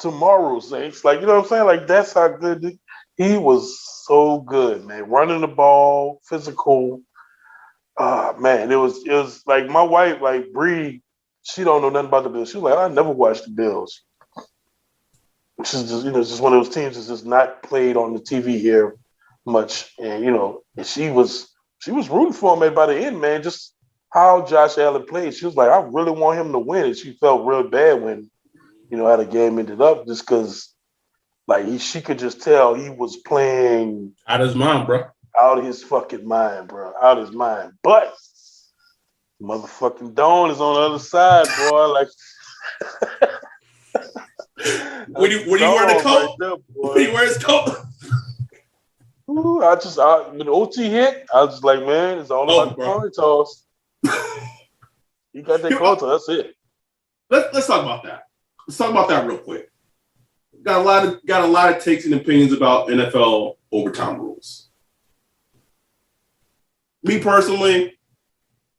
E: Tomorrow, Saints. Like, you know what I'm saying? Like, that's how good he was. So good, man. Running the ball, physical. Man, it was like my wife, like Bree, she don't know nothing about the Bills. She was like, I never watched the Bills. Which is just, just one of those teams that's just not played on the TV here much. And, and she was rooting for him by the end, man. Just how Josh Allen played. She was like, I really want him to win. And she felt real bad when how the game ended up, just because, like, she could just tell he was playing
D: out of his mind, bro.
E: Out of his fucking mind, bro. Out of his mind. But motherfucking Dawn is on the other side, boy. Like,
D: when you wear the coat, when you wear his coat.
E: Ooh, when the OT hit, I was just like, man, it's all about the coin toss. You got that coin toss, that's it.
D: Let's talk about that. Let's talk about that real quick. Got a lot of takes and opinions about NFL overtime rules. Me personally,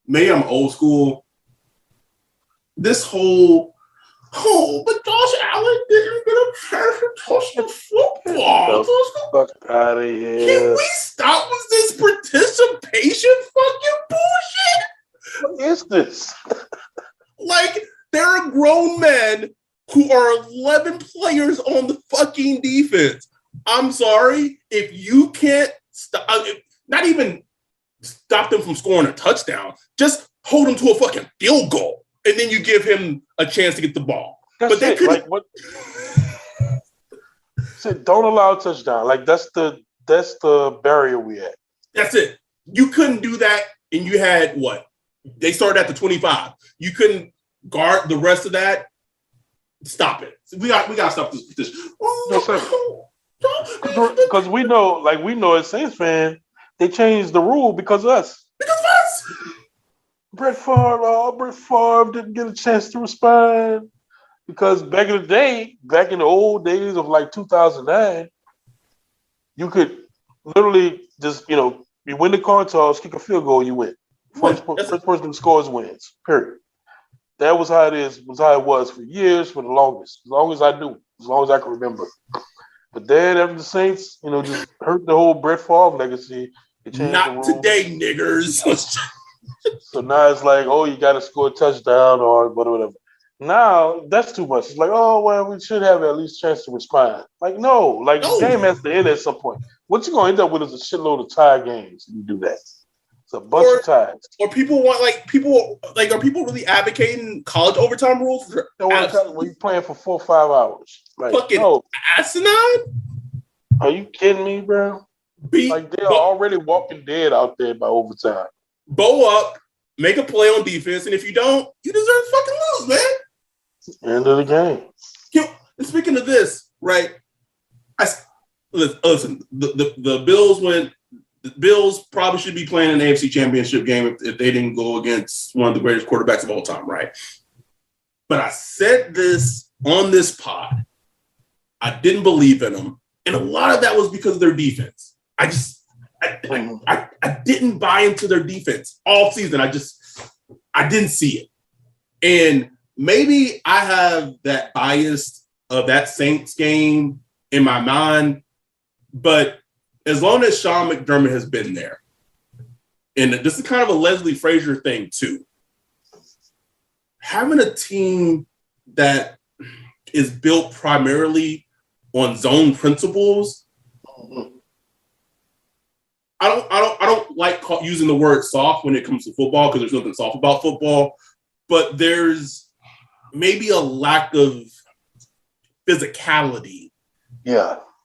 D: maybe I'm old school. This whole Oh, but Josh Allen didn't get a chance to touch the football.
E: Fuck out of here.
D: Can we stop with this participation fucking bullshit?
E: What is this?
D: Like, there are grown men who are 11 players on the fucking defense. I'm sorry, if you can't stop, not even stop them from scoring a touchdown, just hold them to a fucking field goal, and then you give him a chance to get the ball.
E: That's
D: but they
E: it. Like what? Said, don't allow a touchdown. Like that's the barrier we at.
D: That's it. You couldn't do that, and you had what? They started at the 25. You couldn't guard the rest of that. Stop it. We got to stop this.
E: Because we know as Saints fan, they changed the rule because of us.
D: Because of us.
E: Brett Favre didn't get a chance to respond because back in the old days of like 2009, you could literally just you win the coin toss, kick a field goal, you win. First person who scores wins. Period. That was how it is. Was how it was for years, for the longest, as long as I knew, as long as I can remember. But then after the Saints, just hurt the whole Brett Favre legacy.
D: Not today, niggers.
E: So now it's like, oh, you got to score a touchdown or whatever. Now that's too much. It's like, oh, well, we should have at least a chance to respond. Like, no, the game has to end at some point. What you're going to end up with is a shitload of tie games if you do that. It's a bunch of ties.
D: Or people want, are people really advocating college overtime rules?
E: When you're playing for 4 or 5 hours. Like,
D: fucking asinine?
E: Are you kidding me, bro? They're already walking dead out there by overtime.
D: Bow up, make a play on defense, and if you don't, you deserve to fucking lose, man.
E: End of the game.
D: And speaking of this, right? Listen, the Bills went. The Bills probably should be playing an AFC Championship game if they didn't go against one of the greatest quarterbacks of all time, right? But I said this on this pod. I didn't believe in them, and a lot of that was because of their defense. I didn't buy into their defense all season. I didn't see it. And maybe I have that bias of that Saints game in my mind, but as long as Sean McDermott has been there, and this is kind of a Leslie Frazier thing too, having a team that is built primarily on zone principles, I don't like using the word soft when it comes to football because there's nothing soft about football, but there's maybe a lack of physicality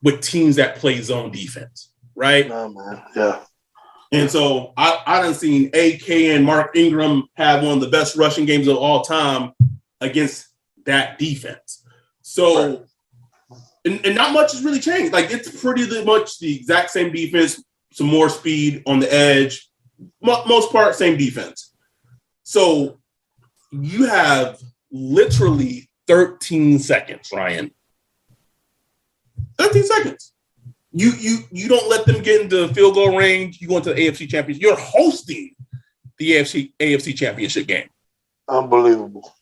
D: with teams that play zone defense, right?
E: No, man. Yeah.
D: And so I done seen AK and Mark Ingram have one of the best rushing games of all time against that defense. So, and not much has really changed. Like, it's pretty much the exact same defense, some more speed on the edge, most part, same defense. So you have literally 13 seconds, Ryan. 13 seconds. You don't let them get into field goal range. You go into the AFC Championship. You're hosting the AFC Championship game.
E: Unbelievable.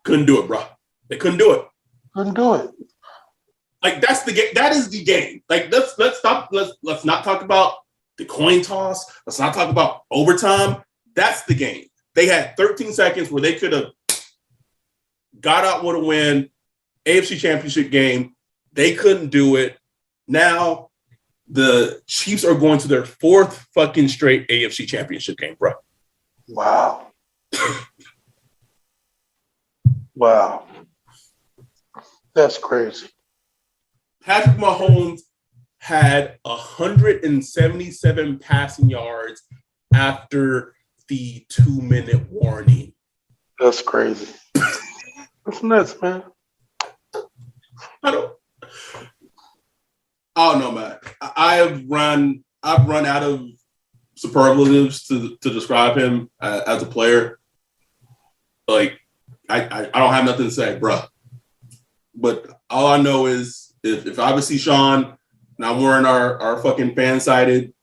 D: Couldn't do it, bro. They couldn't do it.
E: Couldn't do it.
D: Like, that's the game. That is the game. Like, let's stop. Let's not talk about the coin toss. Let's not talk about overtime. That's the game. They had 13 seconds where they could have got out with a win. AFC Championship game. They couldn't do it. Now the Chiefs are going to their 4th fucking straight AFC Championship game, bro.
E: Wow. Wow. That's crazy.
D: Patrick Mahomes had 177 passing yards after the 2-minute warning.
E: That's crazy. That's nuts, man.
D: I don't know, man. I've run out of superlatives to describe him as a player. Like, I don't have nothing to say, bro. But all I know is if I ever see Sean and I'm wearing our fucking fan-sided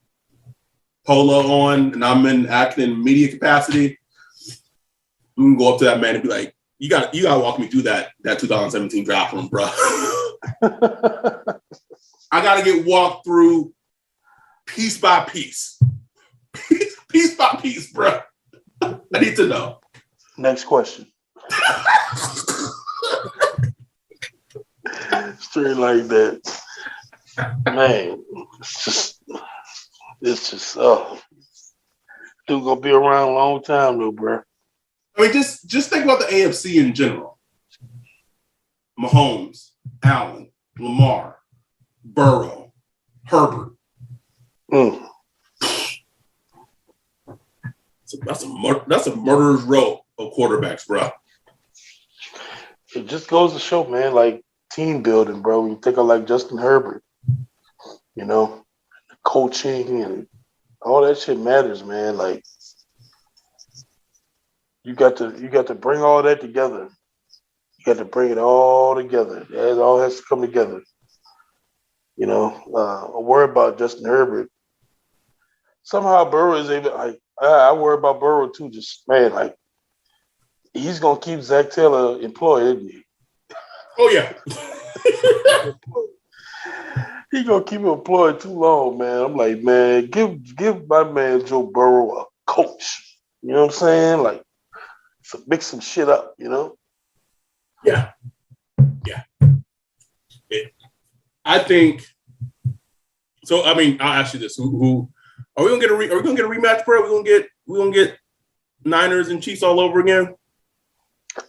D: polo on and I'm acting in media capacity, I'm gonna go up to that man and be like, you got to walk me through that 2017 draft room, bro. I got to get walked through piece by piece. Piece by piece, bro. I need to know.
E: Next question. Straight like that. Man, it's just dude gonna be around a long time though, bro.
D: I mean, just think about the AFC in general. Mahomes, Allen, Lamar, Burrow, Herbert. So that's a murderer's row of quarterbacks, bro.
E: It just goes to show, man, like team building, bro. When you think of like Justin Herbert, you know, coaching and all that shit matters, man. Like you got to bring all that together. You got to bring it all together. It all has to come together. You know, I worry about Justin Herbert. Somehow Burrow is able. I worry about Burrow too. Just man, like he's gonna keep Zach Taylor employed, isn't he?
D: Oh yeah.
E: He gonna keep him employed too long, man. I'm like, man, give my man Joe Burrow a coach. You know what I'm saying? Like, mix some shit up. You know?
D: Yeah. I think. So I mean, I'll ask you this: Who are we gonna get are we gonna get a rematch, bro? We gonna get Niners and Chiefs all over again?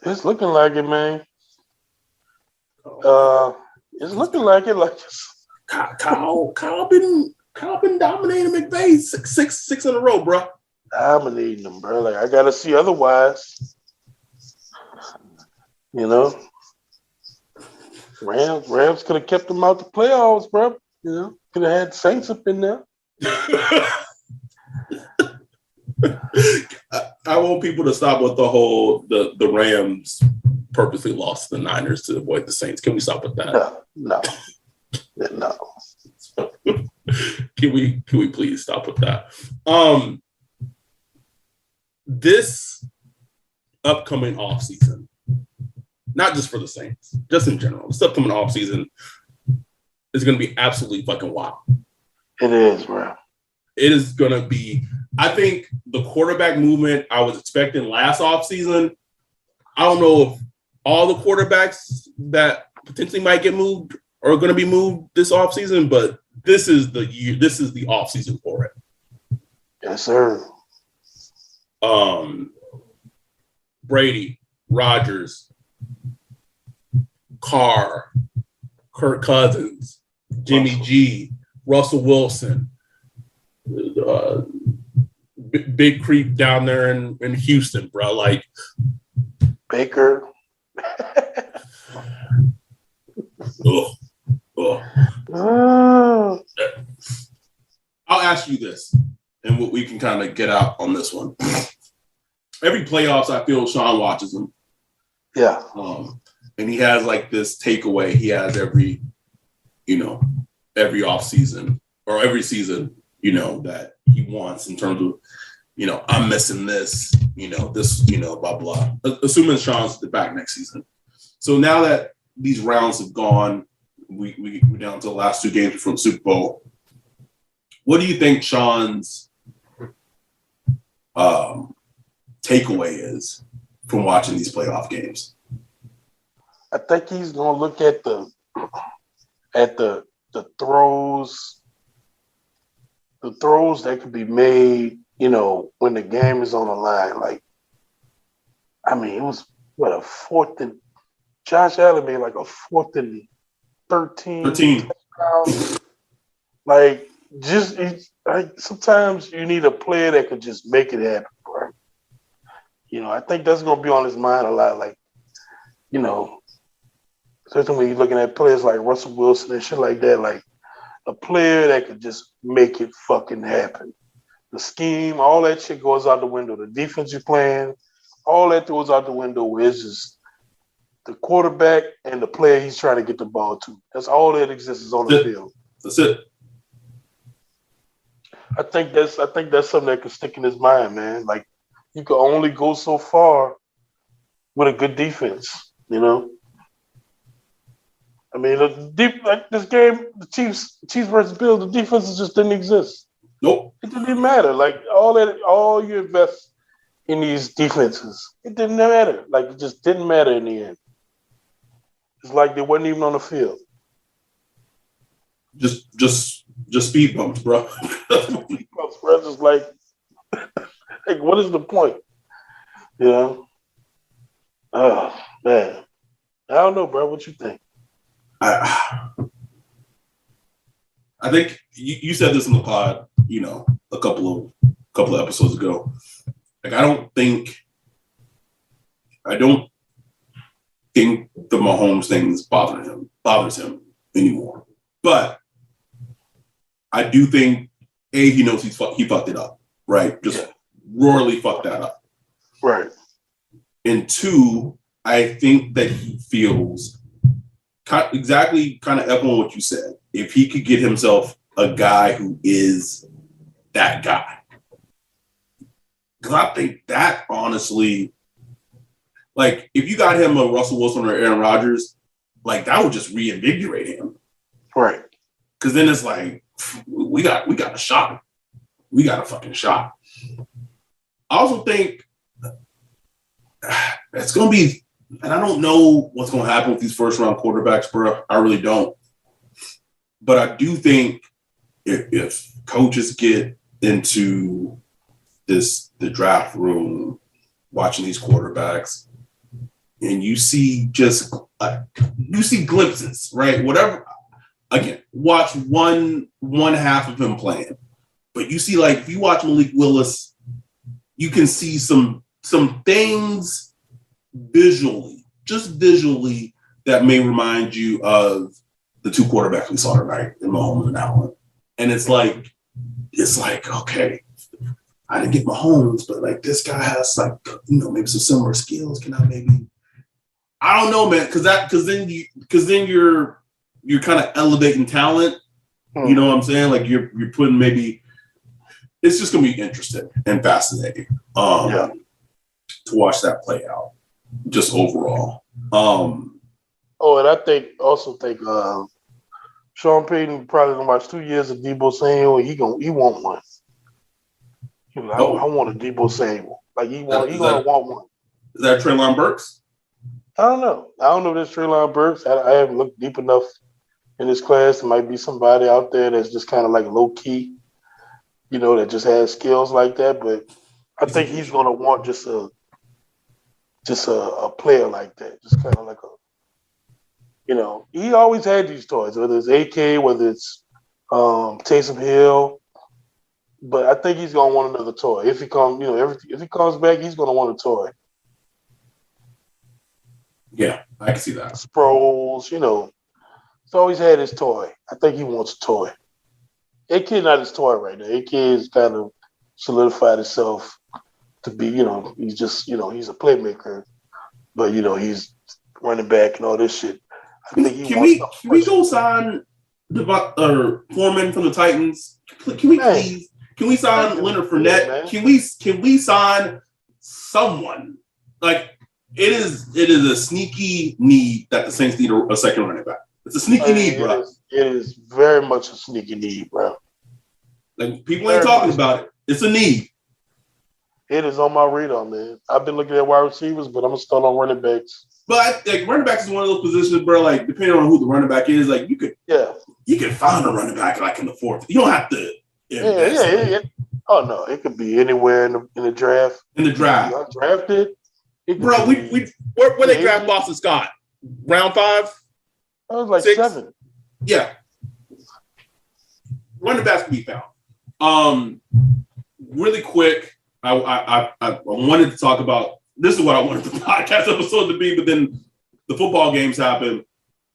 E: It's looking like it, man. It's looking like it. Like
D: Kyle been dominating McVay six in a row, bro.
E: Dominating them, bro. Like I gotta see otherwise. You know, Rams could have kept them out the playoffs, bro. You know, could have had Saints up in there.
D: I want people to stop with the Rams purposely lost the Niners to avoid the Saints. Can we stop with that?
E: No.
D: Can we please stop with that? This upcoming offseason, not just for the Saints, just in general, this upcoming offseason is going to be absolutely fucking wild.
E: It is, bro.
D: It is going to be, I think the quarterback movement I was expecting last offseason, I don't know if all the quarterbacks that potentially might get moved are going to be moved this offseason, but this is the year, this is the offseason for it.
E: Yes, sir.
D: Brady, Rodgers, Carr, Kirk Cousins, Jimmy G, Russell Wilson, big creep down there in Houston, bro. Like
E: Baker.
D: I'll ask you this, and we can kind of get out on this one. Every playoffs, I feel Sean watches them.
E: Yeah.
D: And he has like this takeaway he has every off season or every season, that he wants in terms of, I'm missing this, this, blah, blah. Assuming Sean's back next season. So now that these rounds have gone, we're down to the last two games from the Super Bowl. What do you think Sean's takeaway is from watching these playoff games?
E: I think he's gonna look at the throws, that could be made, when the game is on the line. Like, I mean, it was a fourth and Josh Allen made like a 4th and 13. Like, sometimes you need a player that could just make it happen, bro. I think that's gonna be on his mind a lot. Like, especially when you're looking at players like Russell Wilson and shit like that, like a player that could just make it fucking happen. The scheme, all that shit goes out the window. The defense you're playing, all that goes out the window where it's just the quarterback and the player he's trying to get the ball to. That's all that exists is on the field.
D: That's it.
E: I think that's something that could stick in his mind, man. Like, you can only go so far with a good defense. You know, I mean, like this game, the Chiefs versus Bills, the defenses just didn't exist.
D: Nope.
E: It didn't matter. Like all you invest in these defenses, it didn't matter. Like it just didn't matter in the end. It's like they weren't even on the field.
D: Just speed bumps, bro.
E: Speed bumps, bro. Just like what is the point? You know? Oh man, I don't know, bro. What you think?
D: I think you said this in the pod, you know, a couple of episodes ago. Like I don't think the Mahomes thing bothers him anymore. But I do think he knows he fucked it up, right? Just royally fucked that up,
E: right?
D: And two, I think that he feels exactly kind of echoing what you said. If he could get himself a guy who is that guy, because I think that honestly, like if you got him a Russell Wilson or Aaron Rodgers, like that would just reinvigorate him,
E: right?
D: Because then it's like we got a shot, we got a fucking shot. I also think it's gonna be. And I don't know what's going to happen with these first-round quarterbacks, bro. I really don't. But I do think if coaches get into the draft room, watching these quarterbacks, and you see glimpses, right? Whatever. Again, watch one half of him playing, but you see, like if you watch Malik Willis, you can see some things. Visually, that may remind you of the two quarterbacks we saw tonight in Mahomes and Allen. And it's like, okay, I didn't get Mahomes, but like this guy has like, you know, maybe some similar skills. Can I maybe? I don't know, man, because then you're kind of elevating talent. You know what I'm saying? Like you're putting maybe. It's just gonna be interesting and fascinating to watch that play out. Just overall. And
E: I also think Sean Payton probably gonna watch 2 years of Deebo Samuel. He want one. You know, I want a Deebo Samuel. Like he gonna want one.
D: Is that Treylon Burks?
E: I don't know. If there's Treylon Burks. I haven't looked deep enough in this class. There might be somebody out there that's just kind of like low key, you know, that just has skills like that. But I think he's gonna want just a player like that, just kind of like you know, he always had these toys, whether it's AK, whether it's Taysom Hill, but I think he's gonna want another toy. If he comes, you know, if he comes back, he's gonna want a toy.
D: Yeah, I can see that.
E: Sproles, you know, he's always had his toy. I think he wants a toy. AK not his toy right now. AK has kind of solidified itself to be, you know, he's just, you know, he's a playmaker, but you know, he's running back and all this shit. I think
D: can we go sign Foreman from the Titans? Can we please? Can we sign Leonard Fournette? Can we sign someone? Like it is a sneaky need that the Saints need a second running back. It's a sneaky need, bro.
E: It is very much a sneaky need, bro.
D: Like people ain't talking about it. It's a need.
E: It is on my radar, man. I've been looking at wide receivers, but I'm gonna start on running backs.
D: But like running backs is one of those positions, bro. Like depending on who the running back is, like you could find a running back like in the fourth. You don't have to.
E: Yeah. Oh no, it could be anywhere in the draft.
D: In the draft,
E: undrafted.
D: Bro, where they draft Boston Scott? Round 5.
E: I was like
D: 6?
E: 7.
D: Yeah, running backs can be found. Really quick. I wanted to talk about this is what I wanted the podcast episode to be, but then the football games happened.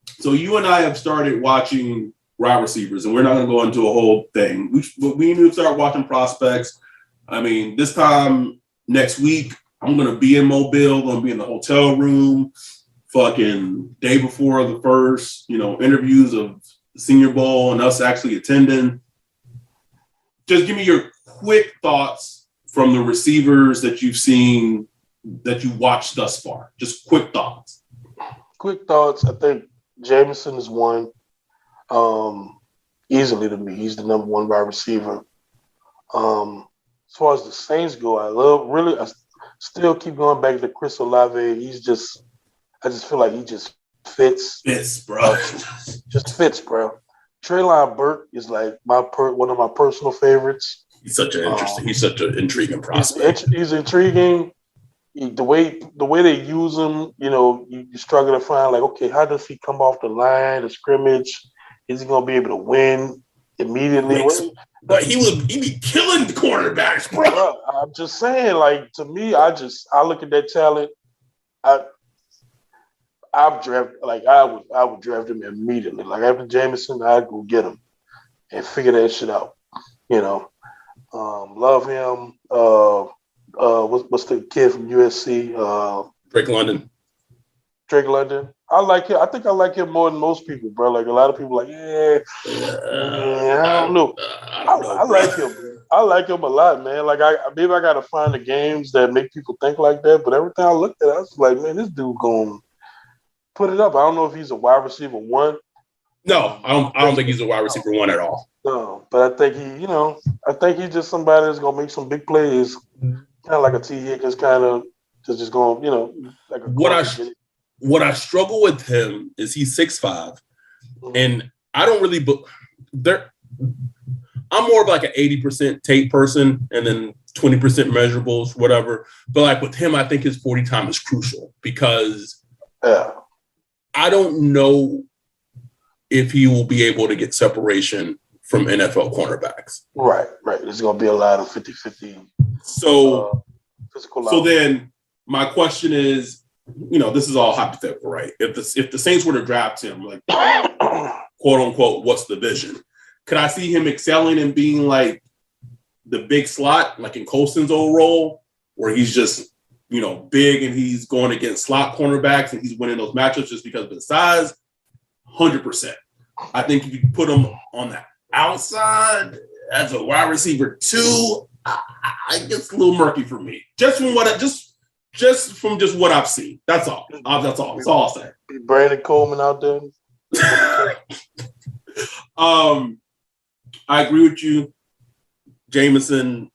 D: So you and I have started watching wide receivers, and we're not going to go into a whole thing. We need to start watching prospects. I mean, this time next week, I'm going to be in Mobile, going to be in the hotel room, fucking day before the first, interviews of the Senior Bowl and us actually attending. Just give me your quick thoughts from the receivers that you've seen that you watched thus far? Just quick thoughts.
E: Quick thoughts. I think Jameson is one. Easily to me, he's the number one wide receiver. As far as the Saints go, I still keep going back to Chris Olave. I just feel like he just fits.
D: Fits, bro.
E: Just fits, bro. Treylon Burke is like one of my personal favorites.
D: He's such an intriguing prospect.
E: He's intriguing. The way they use him, you struggle to find like, okay, how does he come off the line, the scrimmage? Is he gonna be able to win immediately?
D: But he be killing the cornerbacks, bro.
E: I'm just saying, like, to me, I look at that talent. I would draft him immediately. Like after Jameson, I'd go get him and figure that shit out. Love him. What's the kid from USC?
D: Drake London. I like him. I think I like him more than most people, bro. Like a lot of people, I don't know. I like him. I like him a lot, man. Like maybe I gotta find the games that make people think like that. But every time I looked at it, I was like, man, this dude gonna put it up. I don't know if he's a wide receiver one. No, I don't think he's a wide receiver one at all.
E: No, but I think I think he's just somebody that's gonna make some big plays, kind of like a T. Higgins, kind of just going, like a
D: What I struggle with him is he's 6'5", and I don't really I'm more of like an 80% tape person and then 20% measurables, whatever. But like with him, I think his 40 time is crucial because I don't know if he will be able to get separation from NFL cornerbacks.
E: Right. There's going to be a lot of 50-50.
D: So,
E: physical
D: so then my question is, this is all hypothetical, right? If the Saints were to draft him, like, quote unquote, what's the vision? Could I see him excelling and being like the big slot, like in Colston's old role, where he's just, big and he's going against slot cornerbacks and he's winning those matchups just because of his size? 100%. I think if you put him on the outside as a wide receiver too, I guess a little murky for me. Just from what I've seen. That's all. That's all I'll say.
E: Brandon Coleman out there.
D: I agree with you. Jameson,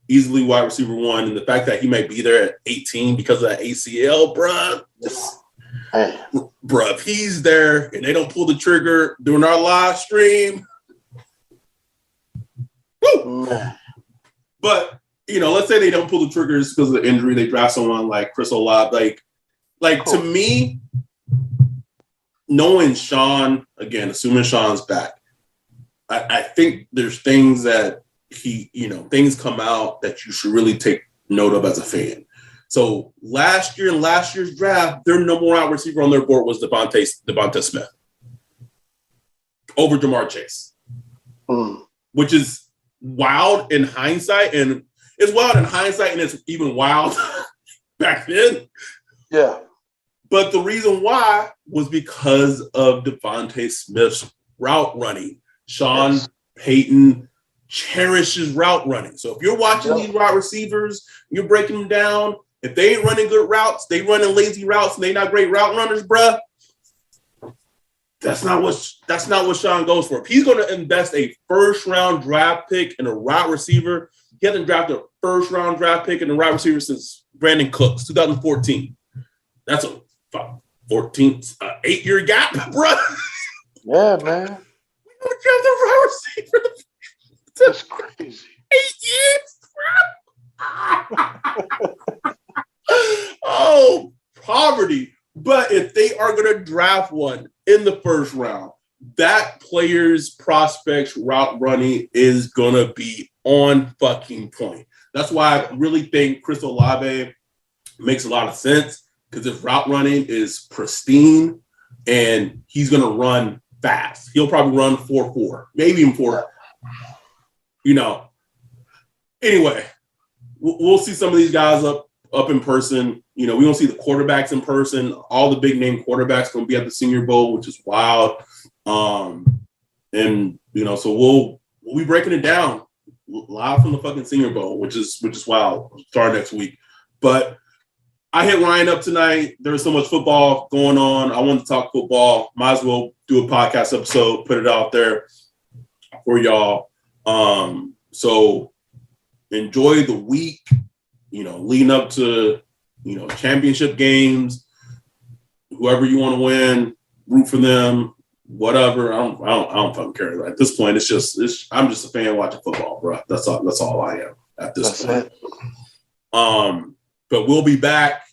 D: easily wide receiver one, and the fact that he might be there at 18 because of that ACL, bruh. Bruh, if he's there and they don't pull the trigger during our live stream, woo!
E: Man.
D: But let's say they don't pull the triggers because of the injury. They draft someone like Chris Olave. Like to me, knowing Sean, again, assuming Sean's back, I think there's things that things come out that you should really take note of as a fan. So last year's draft, their number one wide receiver on their board was Devonta Smith over Jamar Chase, which is wild in hindsight. And it's wild in hindsight, and it's even wild back then.
E: Yeah.
D: But the reason why was because of Devonta Smith's route running. Sean Payton cherishes route running. So if you're watching these wide receivers, you're breaking them down. If they ain't running good routes, they running lazy routes, and they not great route runners, bruh. That's not what Sean goes for. If he's going to invest a first-round draft pick in a wide receiver, he hasn't drafted a first-round draft pick in a wide receiver since Brandon Cooks, 2014. That's a 8-year gap, bruh.
E: Yeah, man.
D: We don't draft a wide receiver.
E: That's crazy.
D: 8 years, bruh. Oh, poverty. But if they are going to draft one in the first round, that player's prospects route running is going to be on fucking point. That's why I really think Chris Olave makes a lot of sense, because his route running is pristine and he's going to run fast. He'll probably run 4.4, maybe even 4. Anyway, we'll see some of these guys up in person. We don't see the quarterbacks in person. All the big name quarterbacks going to be at the Senior Bowl, which is wild. So we'll be breaking it down live from the fucking Senior Bowl, which is wild. Start next week. But I hit Ryan up tonight. There was so much football going on. I wanted to talk football. Might as well do a podcast episode, put it out there for y'all. So enjoy the week, leading up to, championship games. Whoever you want to win, root for them, whatever. I don't fucking care. At this point, I'm just a fan watching football, bro. That's all I am at this point. But we'll be back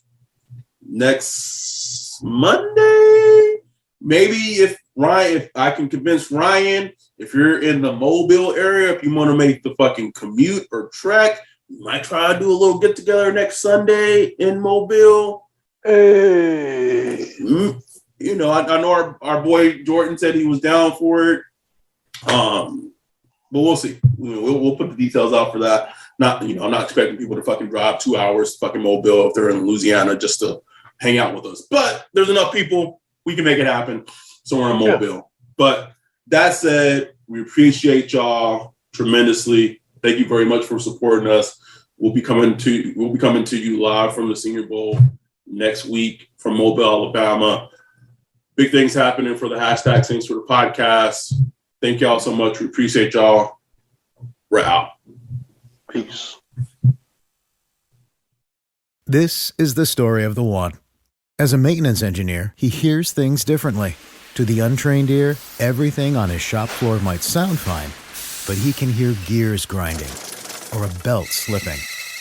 D: next Monday. Maybe if I can convince Ryan, if you're in the Mobile area, if you want to make the fucking commute or trek, we might try to do a little get together next Sunday in Mobile.
E: Hey.
D: I know our boy Jordan said he was down for it. But we'll see. We'll put the details out for that. I'm not expecting people to fucking drive 2 hours to fucking Mobile if they're in Louisiana just to hang out with us. But there's enough people, we can make it happen somewhere in Mobile. Yeah. But that said, we appreciate y'all tremendously. Thank you very much for supporting us. We'll be coming to you live from the Senior Bowl next week from Mobile, Alabama. Big things happening for the hashtag Saints for the podcast. Thank y'all so much. We appreciate y'all. We're out.
E: Peace.
F: This is the story of the one. As a maintenance engineer, he hears things differently. To the untrained ear, everything on his shop floor might sound fine, but he can hear gears grinding or a belt slipping.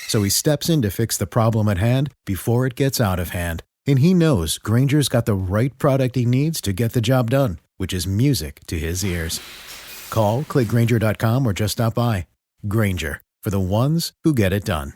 F: So he steps in to fix the problem at hand before it gets out of hand. And he knows Grainger's got the right product he needs to get the job done, which is music to his ears. Call, click Grainger.com, or just stop by. Grainger, for the ones who get it done.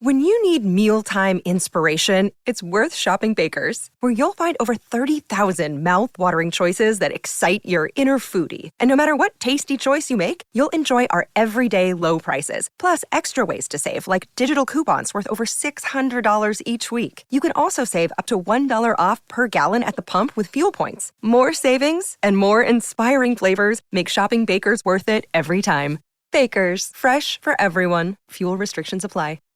G: When you need mealtime inspiration, it's worth shopping Baker's, where you'll find over 30,000 mouth-watering choices that excite your inner foodie. And no matter what tasty choice you make, you'll enjoy our everyday low prices, plus extra ways to save, like digital coupons worth over $600 each week. You can also save up to $1 off per gallon at the pump with fuel points. More savings and more inspiring flavors make shopping Baker's worth it every time. Baker's, fresh for everyone. Fuel restrictions apply.